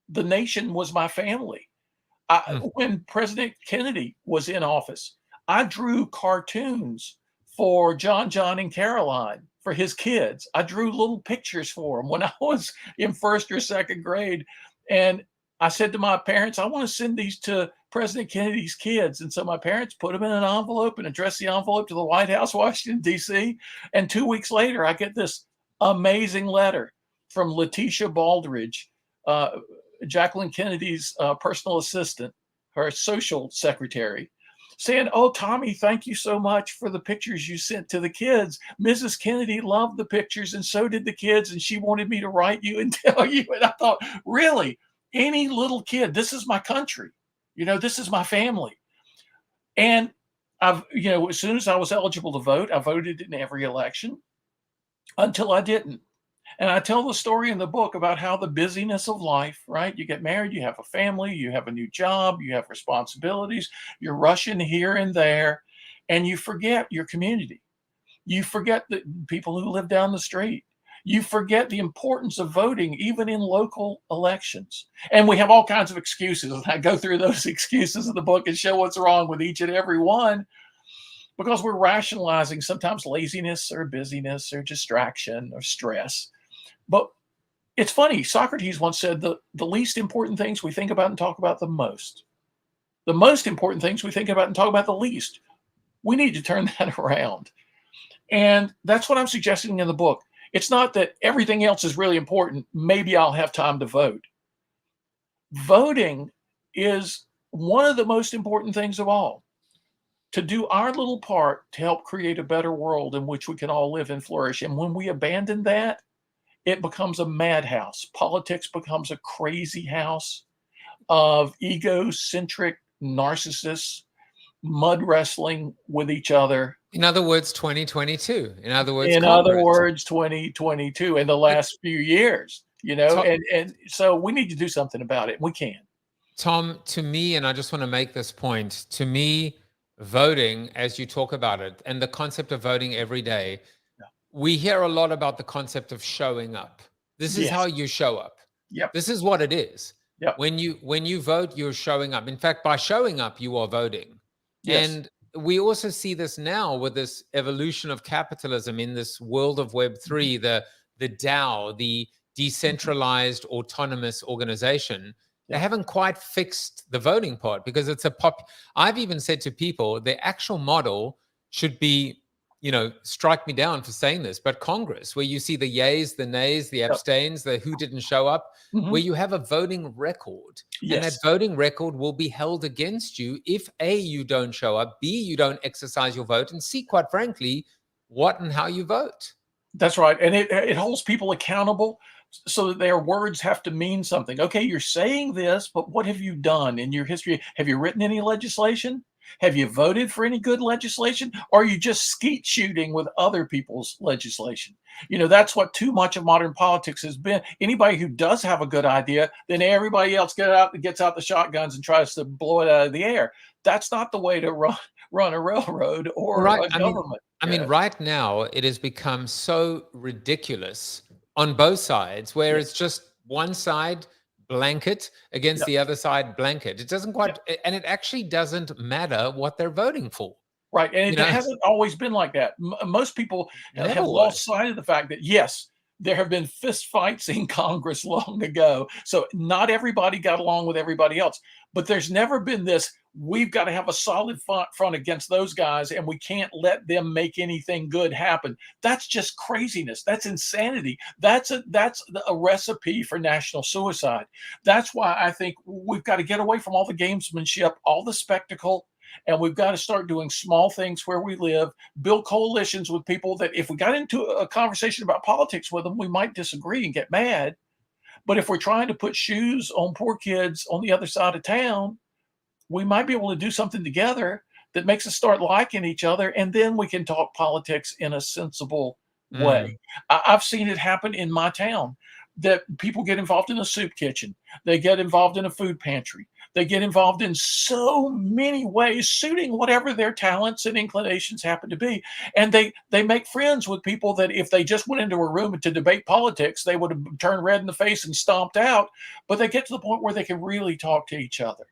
the nation was my family. When President Kennedy was in office, I drew cartoons for John, and Caroline, for his kids. I drew little pictures for them when I was in first or second grade. And I said to my parents, I want to send these to President Kennedy's kids. And so my parents put them in an envelope and addressed the envelope to the White House, Washington, D.C. And 2 weeks later, I get this amazing letter from Letitia Baldridge, Jacqueline Kennedy's personal assistant, her social secretary, saying, oh, Tommy, thank you so much for the pictures you sent to the kids. Mrs. Kennedy loved the pictures, and so did the kids, and she wanted me to write you and tell you. And I thought, really, any little kid, this is my country. This is my family. And as soon as I was eligible to vote, I voted in every election until I didn't. And I tell the story in the book about how the busyness of life, right? You get married, you have a family, you have a new job, you have responsibilities, you're rushing here and there, and you forget your community. You forget the people who live down the street. You forget the importance of voting, even in local elections. And we have all kinds of excuses. And I go through those excuses in the book and show what's wrong with each and every one, because we're rationalizing sometimes laziness or busyness or distraction or stress. But it's funny, Socrates once said the least important things we think about and talk about the most. The most important things we think about and talk about the least. We need to turn that around. And that's what I'm suggesting in the book. It's not that everything else is really important. Maybe I'll have time to vote. Voting is one of the most important things of all. To do our little part to help create a better world in which we can all live and flourish. And when we abandon that, it becomes a madhouse. Politics becomes a crazy house of egocentric narcissists mud wrestling with each other. In other words, 2022. In other words, 2022 in the last few years, and so we need to do something about it. We can. Tom, to me, and I just want to make this point, to me, voting, as you talk about it, and the concept of voting every day, we hear a lot about the concept of showing up. This is how you show up. Yep. This is what it is. Yep. When you vote, you're showing up. In fact, by showing up, you are voting. Yes. And we also see this now with this evolution of capitalism in this world of Web3, the DAO, the decentralized autonomous organization. They haven't quite fixed the voting part because it's I've even said to people, the actual model should be, strike me down for saying this, but Congress, where you see the yays, the nays, the abstains, the who didn't show up, where you have a voting record. Yes. And that voting record will be held against you if A, you don't show up, B, you don't exercise your vote, and C, quite frankly, what and how you vote. That's right. And it holds people accountable so that their words have to mean something. Okay, you're saying this, but what have you done in your history? Have you written any legislation? Have you voted for any good legislation? Or are you just skeet shooting with other people's legislation? That's what too much of modern politics has been. Anybody who does have a good idea, then everybody else gets out the shotguns and tries to blow it out of the air. That's not the way to run a railroad or a government. I mean, right now it has become so ridiculous on both sides, where it's just one side blanket against the other side blanket. It doesn't quite, and it actually doesn't matter what they're voting for. Right. And it hasn't always been like that. Most people have lost sight of the fact that, yes, there have been fist fights in Congress long ago. So not everybody got along with everybody else. But there's never been this, we've got to have a solid front against those guys, and we can't let them make anything good happen. That's just craziness. That's insanity. That's a recipe for national suicide. That's why I think we've got to get away from all the gamesmanship, all the spectacle, and we've got to start doing small things where we live, build coalitions with people that if we got into a conversation about politics with them, we might disagree and get mad. But if we're trying to put shoes on poor kids on the other side of town, we might be able to do something together that makes us start liking each other. And then we can talk politics in a sensible way. I've seen it happen in my town, that people get involved in a soup kitchen. They get involved in a food pantry. They get involved in so many ways, suiting whatever their talents and inclinations happen to be. And they make friends with people that if they just went into a room to debate politics, they would have turned red in the face and stomped out. But they get to the point where they can really talk to each other.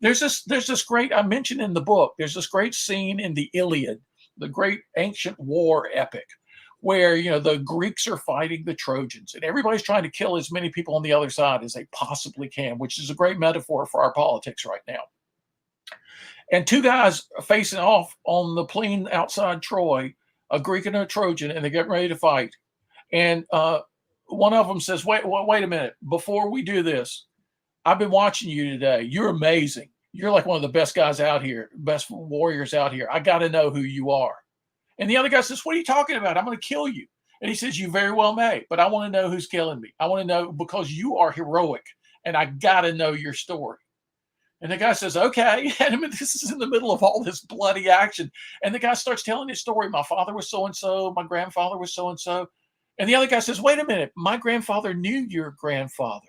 There's this great, I mentioned in the book, there's this great scene in the Iliad, the great ancient war epic, where the Greeks are fighting the Trojans and everybody's trying to kill as many people on the other side as they possibly can, which is a great metaphor for our politics right now. And two guys are facing off on the plain outside Troy, a Greek and a Trojan, and they're getting ready to fight. And one of them says, wait a minute, before we do this, I've been watching you today. You're amazing. You're like one of the best guys out here, best warriors out here. I got to know who you are. And the other guy says, what are you talking about? I'm going to kill you. And he says, you very well may, but I want to know who's killing me. I want to know because you are heroic and I got to know your story. And the guy says, okay. And I mean, this is in the middle of all this bloody action. And the guy starts telling his story. My father was so-and-so. My grandfather was so-and-so. And the other guy says, wait a minute, my grandfather knew your grandfather.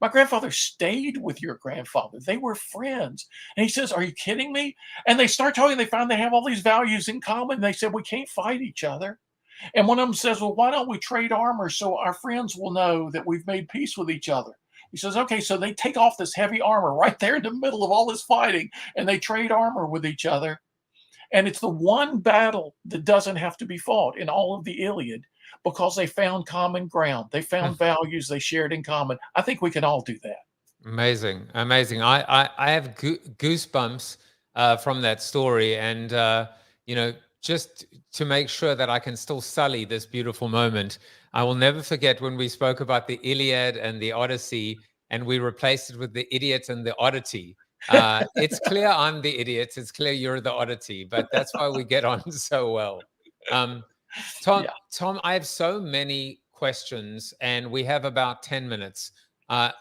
My grandfather stayed with your grandfather. They were friends. And he says, are you kidding me? And they start talking. They find they have all these values in common. They said, we can't fight each other. And one of them says, well, why don't we trade armor so our friends will know that we've made peace with each other? He says, okay, so they take off this heavy armor right there in the middle of all this fighting, and they trade armor with each other. And it's the one battle that doesn't have to be fought in all of the Iliad, because they found common ground. They found values they shared in common. I think we can all do that. Amazing, amazing. I have goosebumps from that story, and you know, just to make sure that I can still sully this beautiful moment, I will never forget when we spoke about the Iliad and the Odyssey, and we replaced it with the idiot and the oddity. It's clear I'm the idiot. It's clear you're the oddity, but that's why we get on so well. Tom, I have so many questions, and we have about 10 minutes.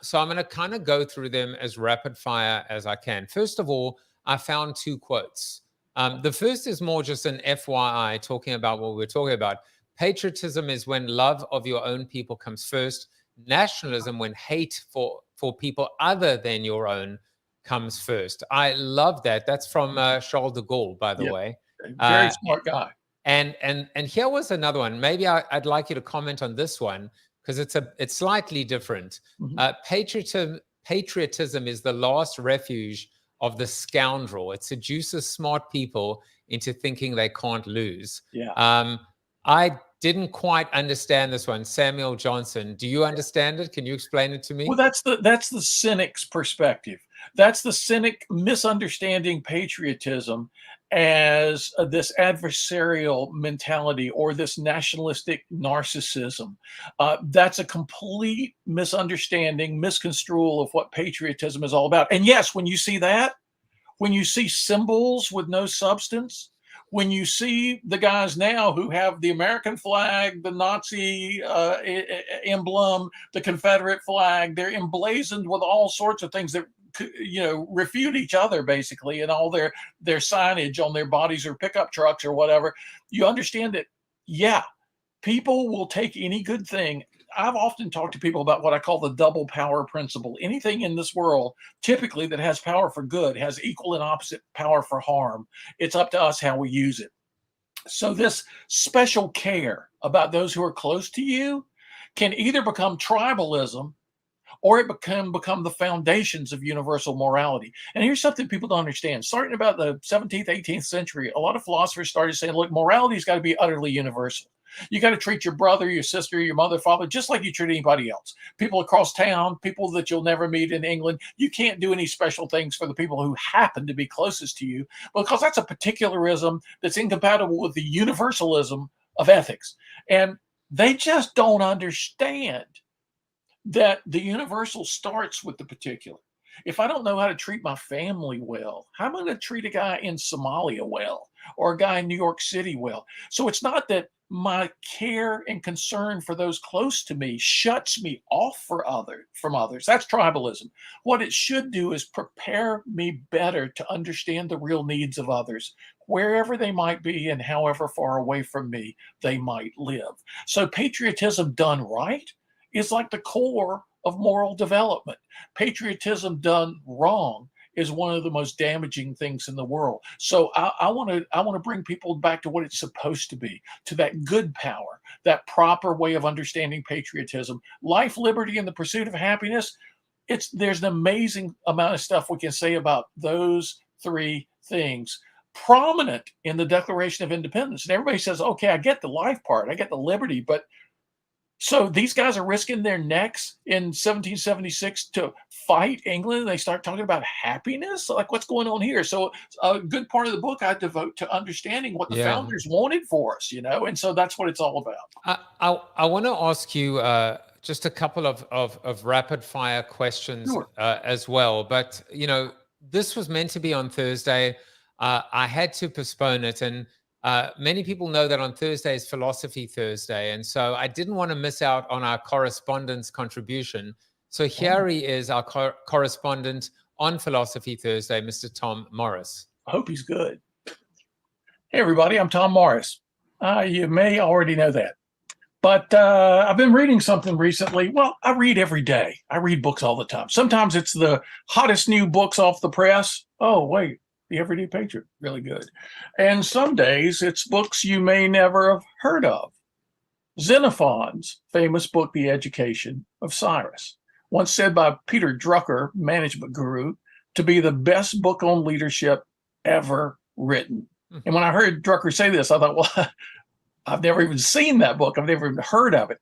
So I'm going to kind of go through them as rapid fire as I can. First of all, I found 2 quotes. The first is more just an FYI, talking about what we're talking about. Patriotism is when love of your own people comes first. Nationalism, when hate for people other than your own comes first. I love that. That's from Charles de Gaulle, by the way. Very smart guy. And here was another one. Maybe I'd like you to comment on this one, because it's slightly different. Patriotism is the last refuge of the scoundrel. It seduces smart people into thinking they can't lose. I didn't quite understand this one. Samuel Johnson, do you understand it? Can you explain it to me? Well, that's the cynic's perspective. That's the cynic misunderstanding patriotism as this adversarial mentality or this nationalistic narcissism. That's a complete misunderstanding, misconstrual of what patriotism is all about. And yes, when you see that, when you see symbols with no substance, when you see the guys now who have the American flag, the Nazi emblem, the Confederate flag, they're emblazoned with all sorts of things that, you know, refute each other basically, and all their signage on their bodies or pickup trucks or whatever. You understand that, yeah, people will take any good thing. I've often talked to people about what I call the double power principle. Anything in this world, typically that has power for good, has equal and opposite power for harm. It's up to us how we use it. So this special care about those who are close to you can either become tribalism, or it can become the foundations of universal morality. And here's something people don't understand. Starting about the 17th, 18th century, a lot of philosophers started saying, look, morality's got to be utterly universal. You got to treat your brother, your sister, your mother, father, just like you treat anybody else. People across town, people that you'll never meet in England. You can't do any special things for the people who happen to be closest to you, because that's a particularism that's incompatible with the universalism of ethics. And they just don't understand that the universal starts with the particular. If I don't know how to treat my family well, how am I going to treat a guy in Somalia well, or a guy in New York City well? So it's not that my care and concern for those close to me shuts me off from others. That's tribalism. What it should do is prepare me better to understand the real needs of others, wherever they might be and however far away from me they might live. So patriotism done right is like the core of moral development. Patriotism done wrong is one of the most damaging things in the world. So I want to bring people back to what it's supposed to be, to that good power, that proper way of understanding patriotism. Life, liberty, and the pursuit of happiness. There's an amazing amount of stuff we can say about those 3 things, prominent in the Declaration of Independence. And everybody says, okay, I get the life part, I get the liberty, but so these guys are risking their necks in 1776 to fight England. They start talking about happiness. Like, what's going on here? So a good part of the book I devote to understanding what the founders wanted for us, you know, and so that's what it's all about. I want to ask you just a couple of rapid fire questions as well. But, you know, this was meant to be on Thursday. I had to postpone it, and many people know that on Thursday is Philosophy Thursday, and so I didn't want to miss out on our correspondent's contribution. So here he is, our correspondent on Philosophy Thursday, Mr. Tom Morris. I hope he's good. Hey, everybody, I'm Tom Morris. You may already know that. But I've been reading something recently. Well, I read every day. I read books all the time. Sometimes it's the hottest new books off the press. Oh, wait, the Everyday Patriot, really good. And some days it's books you may never have heard of. Xenophon's famous book, The Education of Cyrus, once said by Peter Drucker, management guru, to be the best book on leadership ever written. And when I heard Drucker say this, I thought, well, I've never even seen that book. I've never even heard of it.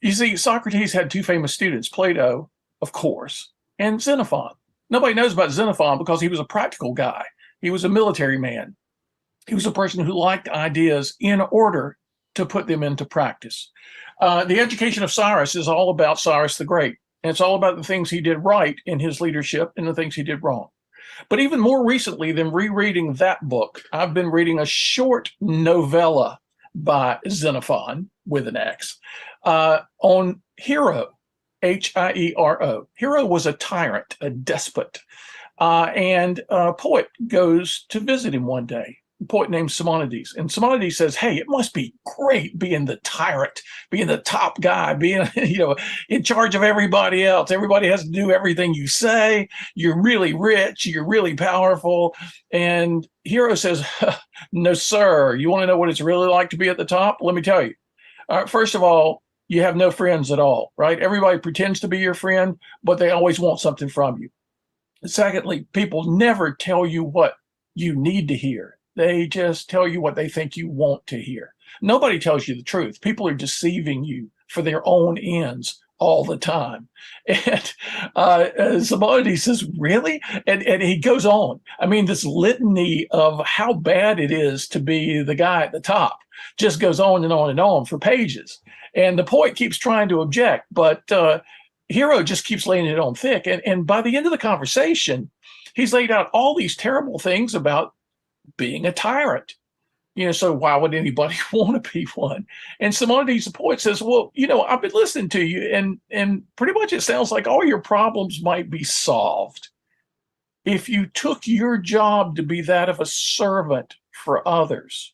You see, Socrates had two famous students, Plato, of course, and Xenophon. Nobody knows about Xenophon because he was a practical guy. He was a military man. He was a person who liked ideas in order to put them into practice. The Education of Cyrus is all about Cyrus the Great. And it's all about the things he did right in his leadership and the things he did wrong. But even more recently than rereading that book, I've been reading a short novella by Xenophon, with an X, on Hero, Hiero. Hero was a tyrant, a despot, and a poet goes to visit him one day, a poet named Simonides. And Simonides says, hey, it must be great being the tyrant, being the top guy, being, in charge of everybody else. Everybody has to do everything you say. You're really rich. You're really powerful. And Hero says, no, sir. You want to know what it's really like to be at the top? Let me tell you. First of all, you have no friends at all, right? Everybody pretends to be your friend, but they always want something from you. Secondly, people never tell you what you need to hear. They just tell you what they think you want to hear. Nobody tells you the truth. People are deceiving you for their own ends all the time. And somebody says, really? And he goes on. I mean, this litany of how bad it is to be the guy at the top just goes on and on and on for pages. And the poet keeps trying to object, but Hero just keeps laying it on thick. And by the end of the conversation, he's laid out all these terrible things about being a tyrant. So why would anybody want to be one? And Simonides, the poet, says, well, I've been listening to you, and pretty much it sounds like all your problems might be solved if you took your job to be that of a servant for others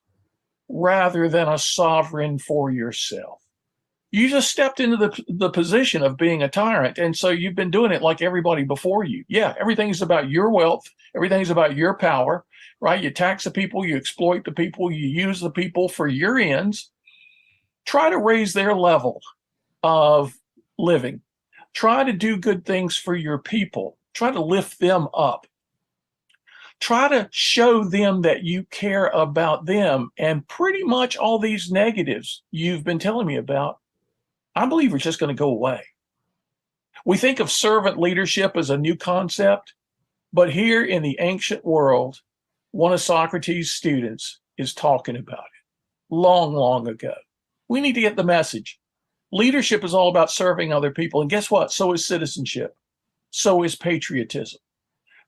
rather than a sovereign for yourself. You just stepped into the position of being a tyrant, and so you've been doing it like everybody before you. Yeah, everything's about your wealth. Everything's about your power, right? You tax the people, you exploit the people, you use the people for your ends. Try to raise their level of living. Try to do good things for your people. Try to lift them up. Try to show them that you care about them. And pretty much all these negatives you've been telling me about, I believe are just going to go away. We think of servant leadership as a new concept, but here in the ancient world, one of Socrates' students is talking about it long, long ago. We need to get the message. Leadership is all about serving other people. And guess what? So is citizenship. So is patriotism.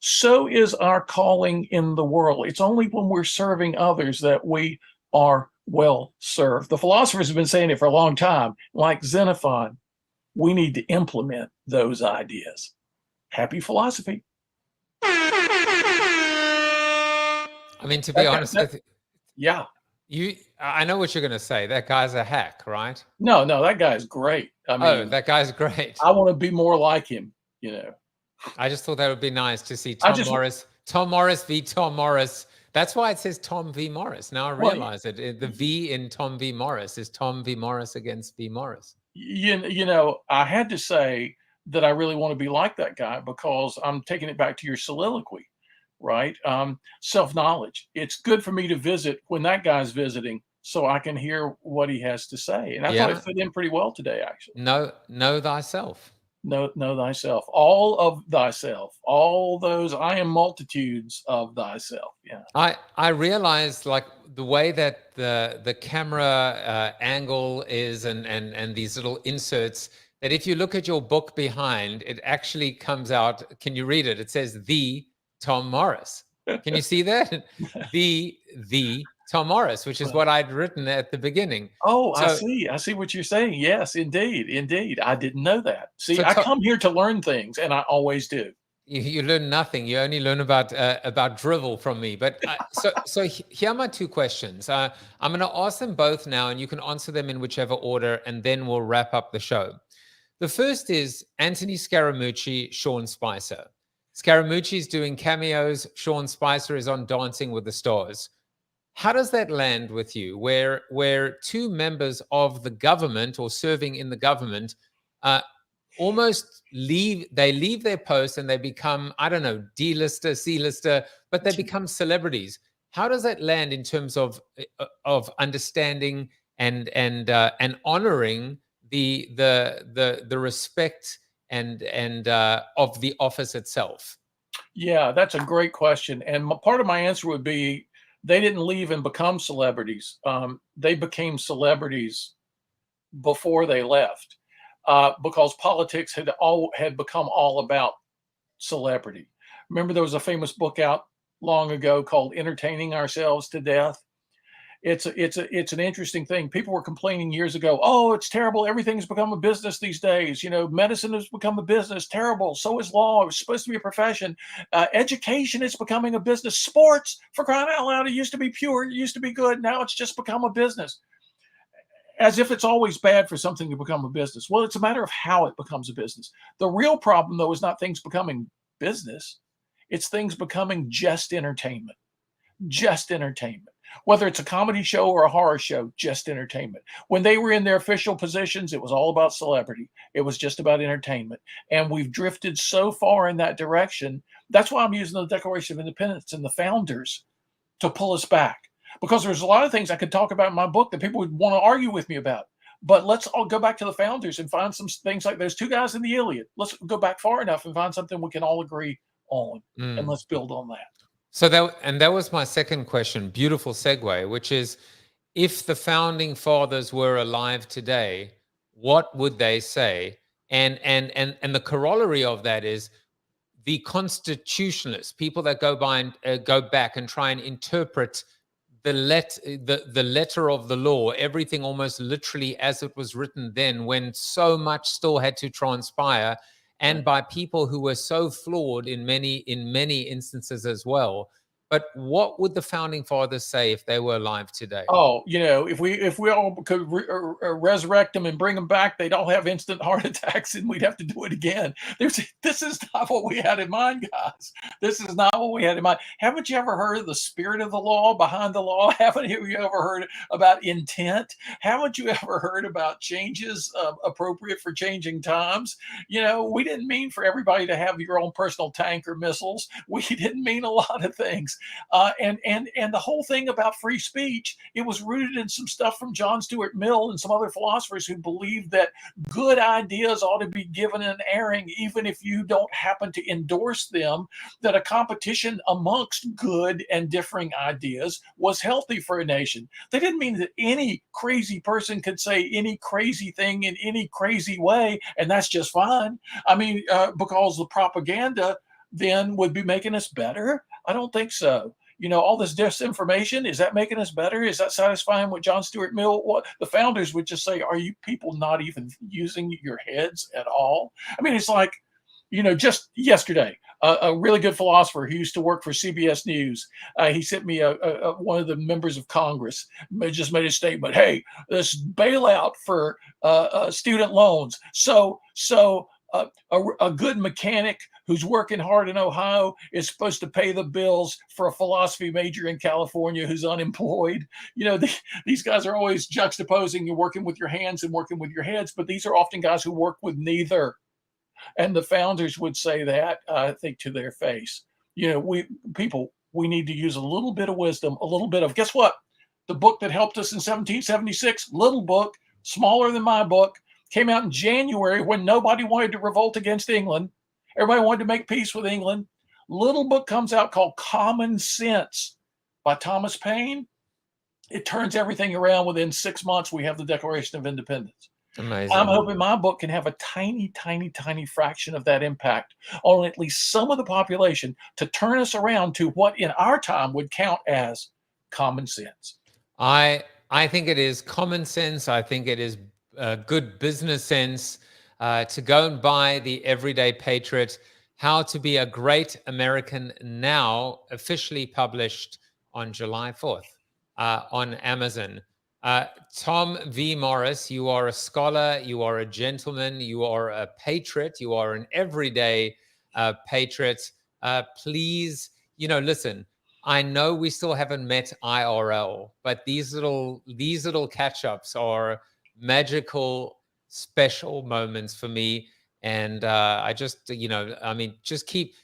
So is our calling in the world. It's only when we're serving others that we are well served. The philosophers have been saying it for a long time. Like Xenophon, we need to implement those ideas. Happy philosophy. I mean, to be honest with you, I know what you're going to say. That guy's a hack, right? No, that guy's great. I mean, that guy's great. I want to be more like him, I just thought that would be nice to see Tom Morris v. Tom Morris. That's why it says Tom v. Morris. Now I realize it. The V in Tom v. Morris is Tom v. Morris against v. Morris. I had to say that I really want to be like that guy because I'm taking it back to your soliloquy, right? Self-knowledge. It's good for me to visit when that guy's visiting so I can hear what he has to say. And I thought it fit in pretty well today, actually. Know thyself. Know thyself, all of thyself, all those I am multitudes of thyself. Yeah. I realized like the way that the camera angle is and these little inserts, that if you look at your book behind, it actually comes out. Can you read it? It says the Tom Morris. Can you see that? the Tom Morris, which is what I'd written at the beginning. Oh, so, I see what you're saying. Yes, indeed. I didn't know that. See, I come here to learn things, and I always do. You learn nothing. You only learn about drivel from me. But here are my two questions. I'm going to ask them both now, and you can answer them in whichever order, and then we'll wrap up the show. The first is Anthony Scaramucci, Sean Spicer. Scaramucci's doing cameos. Sean Spicer is on Dancing with the Stars. How does that land with you, where two members of the government or serving in the government almost leave their post and they become, I don't know, D-lister, C-lister, but they become celebrities? How does that land in terms of understanding and honoring the respect and of the office itself? Yeah, that's a great question. And part of my answer would be they didn't leave and become celebrities. They became celebrities before they left because politics had become all about celebrity. Remember, there was a famous book out long ago called "Entertaining Ourselves to Death." It's an interesting thing. People were complaining years ago, oh, it's terrible. Everything's become a business these days. Medicine has become a business. Terrible. So is law. It's supposed to be a profession. Education is becoming a business. Sports, for crying out loud, it used to be pure. It used to be good. Now it's just become a business. As if it's always bad for something to become a business. Well, it's a matter of how it becomes a business. The real problem, though, is not things becoming business. It's things becoming just entertainment. Just entertainment. Whether it's a comedy show or a horror show, just entertainment. When they were in their official positions, it was all about celebrity. It was just about entertainment. And we've drifted so far in that direction. That's why I'm using the Declaration of Independence and the founders to pull us back. Because there's a lot of things I could talk about in my book that people would want to argue with me about. But let's all go back to the founders and find some things like those two guys in the Iliad. Let's go back far enough and find something we can all agree on. And let's build on that. So that was my second question. Beautiful segue, which is, if the founding fathers were alive today, what would they say? And the corollary of that is the constitutionalists, people that go back and try and interpret the letter of the law, everything almost literally as it was written then, when so much still had to transpire, and by people who were so flawed in many instances as well. But what would the founding fathers say if they were alive today? Oh, if we all could resurrect them and bring them back, they'd all have instant heart attacks, and we'd have to do it again. This is not what we had in mind, guys. This is not what we had in mind. Haven't you ever heard of the spirit of the law, behind the law? Haven't you ever heard about intent? Haven't you ever heard about changes appropriate for changing times? We didn't mean for everybody to have your own personal tank or missiles. We didn't mean a lot of things. And the whole thing about free speech, it was rooted in some stuff from John Stuart Mill and some other philosophers who believed that good ideas ought to be given an airing, even if you don't happen to endorse them, that a competition amongst good and differing ideas was healthy for a nation. They didn't mean that any crazy person could say any crazy thing in any crazy way, and that's just fine. I mean, because the propaganda then would be making us better? I don't think so. All this disinformation, is that making us better? Is that satisfying what John Stuart Mill, what the founders would just say? Are you people not even using your heads at all? I mean, it's like, just yesterday, a really good philosopher who used to work for CBS News, he sent me one of the members of Congress, just made a statement. Hey, this bailout for student loans. So a good mechanic who's working hard in Ohio is supposed to pay the bills for a philosophy major in California who's unemployed. These guys are always juxtaposing you working with your hands and working with your heads, but these are often guys who work with neither. And the founders would say that, I think, to their face. We need to use a little bit of wisdom, a little bit of, guess what? The book that helped us in 1776, little book, smaller than my book, came out in January when nobody wanted to revolt against England. Everybody wanted to make peace with England. Little book comes out called Common Sense by Thomas Paine. It turns everything around. Within 6 months, we have the Declaration of Independence. Amazing. I'm hoping my book can have a tiny, tiny, tiny fraction of that impact on at least some of the population to turn us around to what in our time would count as common sense. I think it is common sense. I think it is good business sense to go and buy the Everyday Patriot, How to Be a Great American Now, officially published on July 4th on Amazon. Tom V. Morris, you are a scholar, you are a gentleman, you are a patriot, you are an everyday patriot. Please, listen, I know we still haven't met IRL, but these little catch-ups are magical, special moments for me. And I just, just keep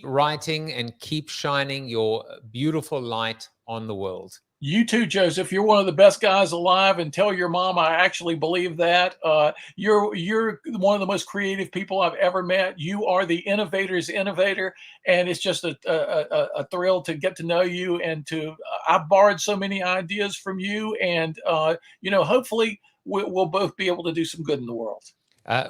writing and keep shining your beautiful light on the world. You too, Joseph. You're one of the best guys alive, and tell your mom I actually believe that. You're one of the most creative people I've ever met. You are the innovator's innovator, and it's just a thrill to get to know you. And I've borrowed so many ideas from you, and hopefully we'll both be able to do some good in the world.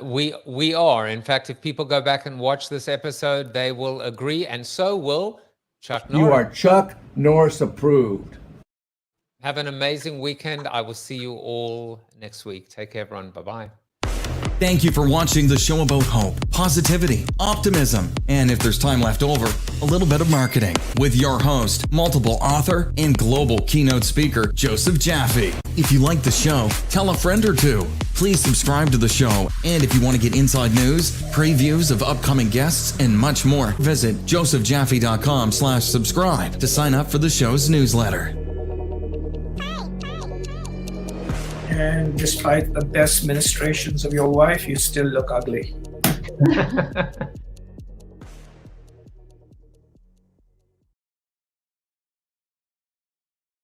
We are. In fact, if people go back and watch this episode, they will agree, and so will Chuck Norris. You are Chuck Norris approved. Have an amazing weekend. I will see you all next week. Take care, everyone. Bye-bye. Thank you for watching the show about hope, positivity, optimism, and if there's time left over, a little bit of marketing with your host, multiple author, and global keynote speaker, Joseph Jaffe. If you like the show, tell a friend or two. Please subscribe to the show, and if you want to get inside news, previews of upcoming guests, and much more, visit josephjaffe.com/subscribe to sign up for the show's newsletter. And despite the best ministrations of your wife, you still look ugly.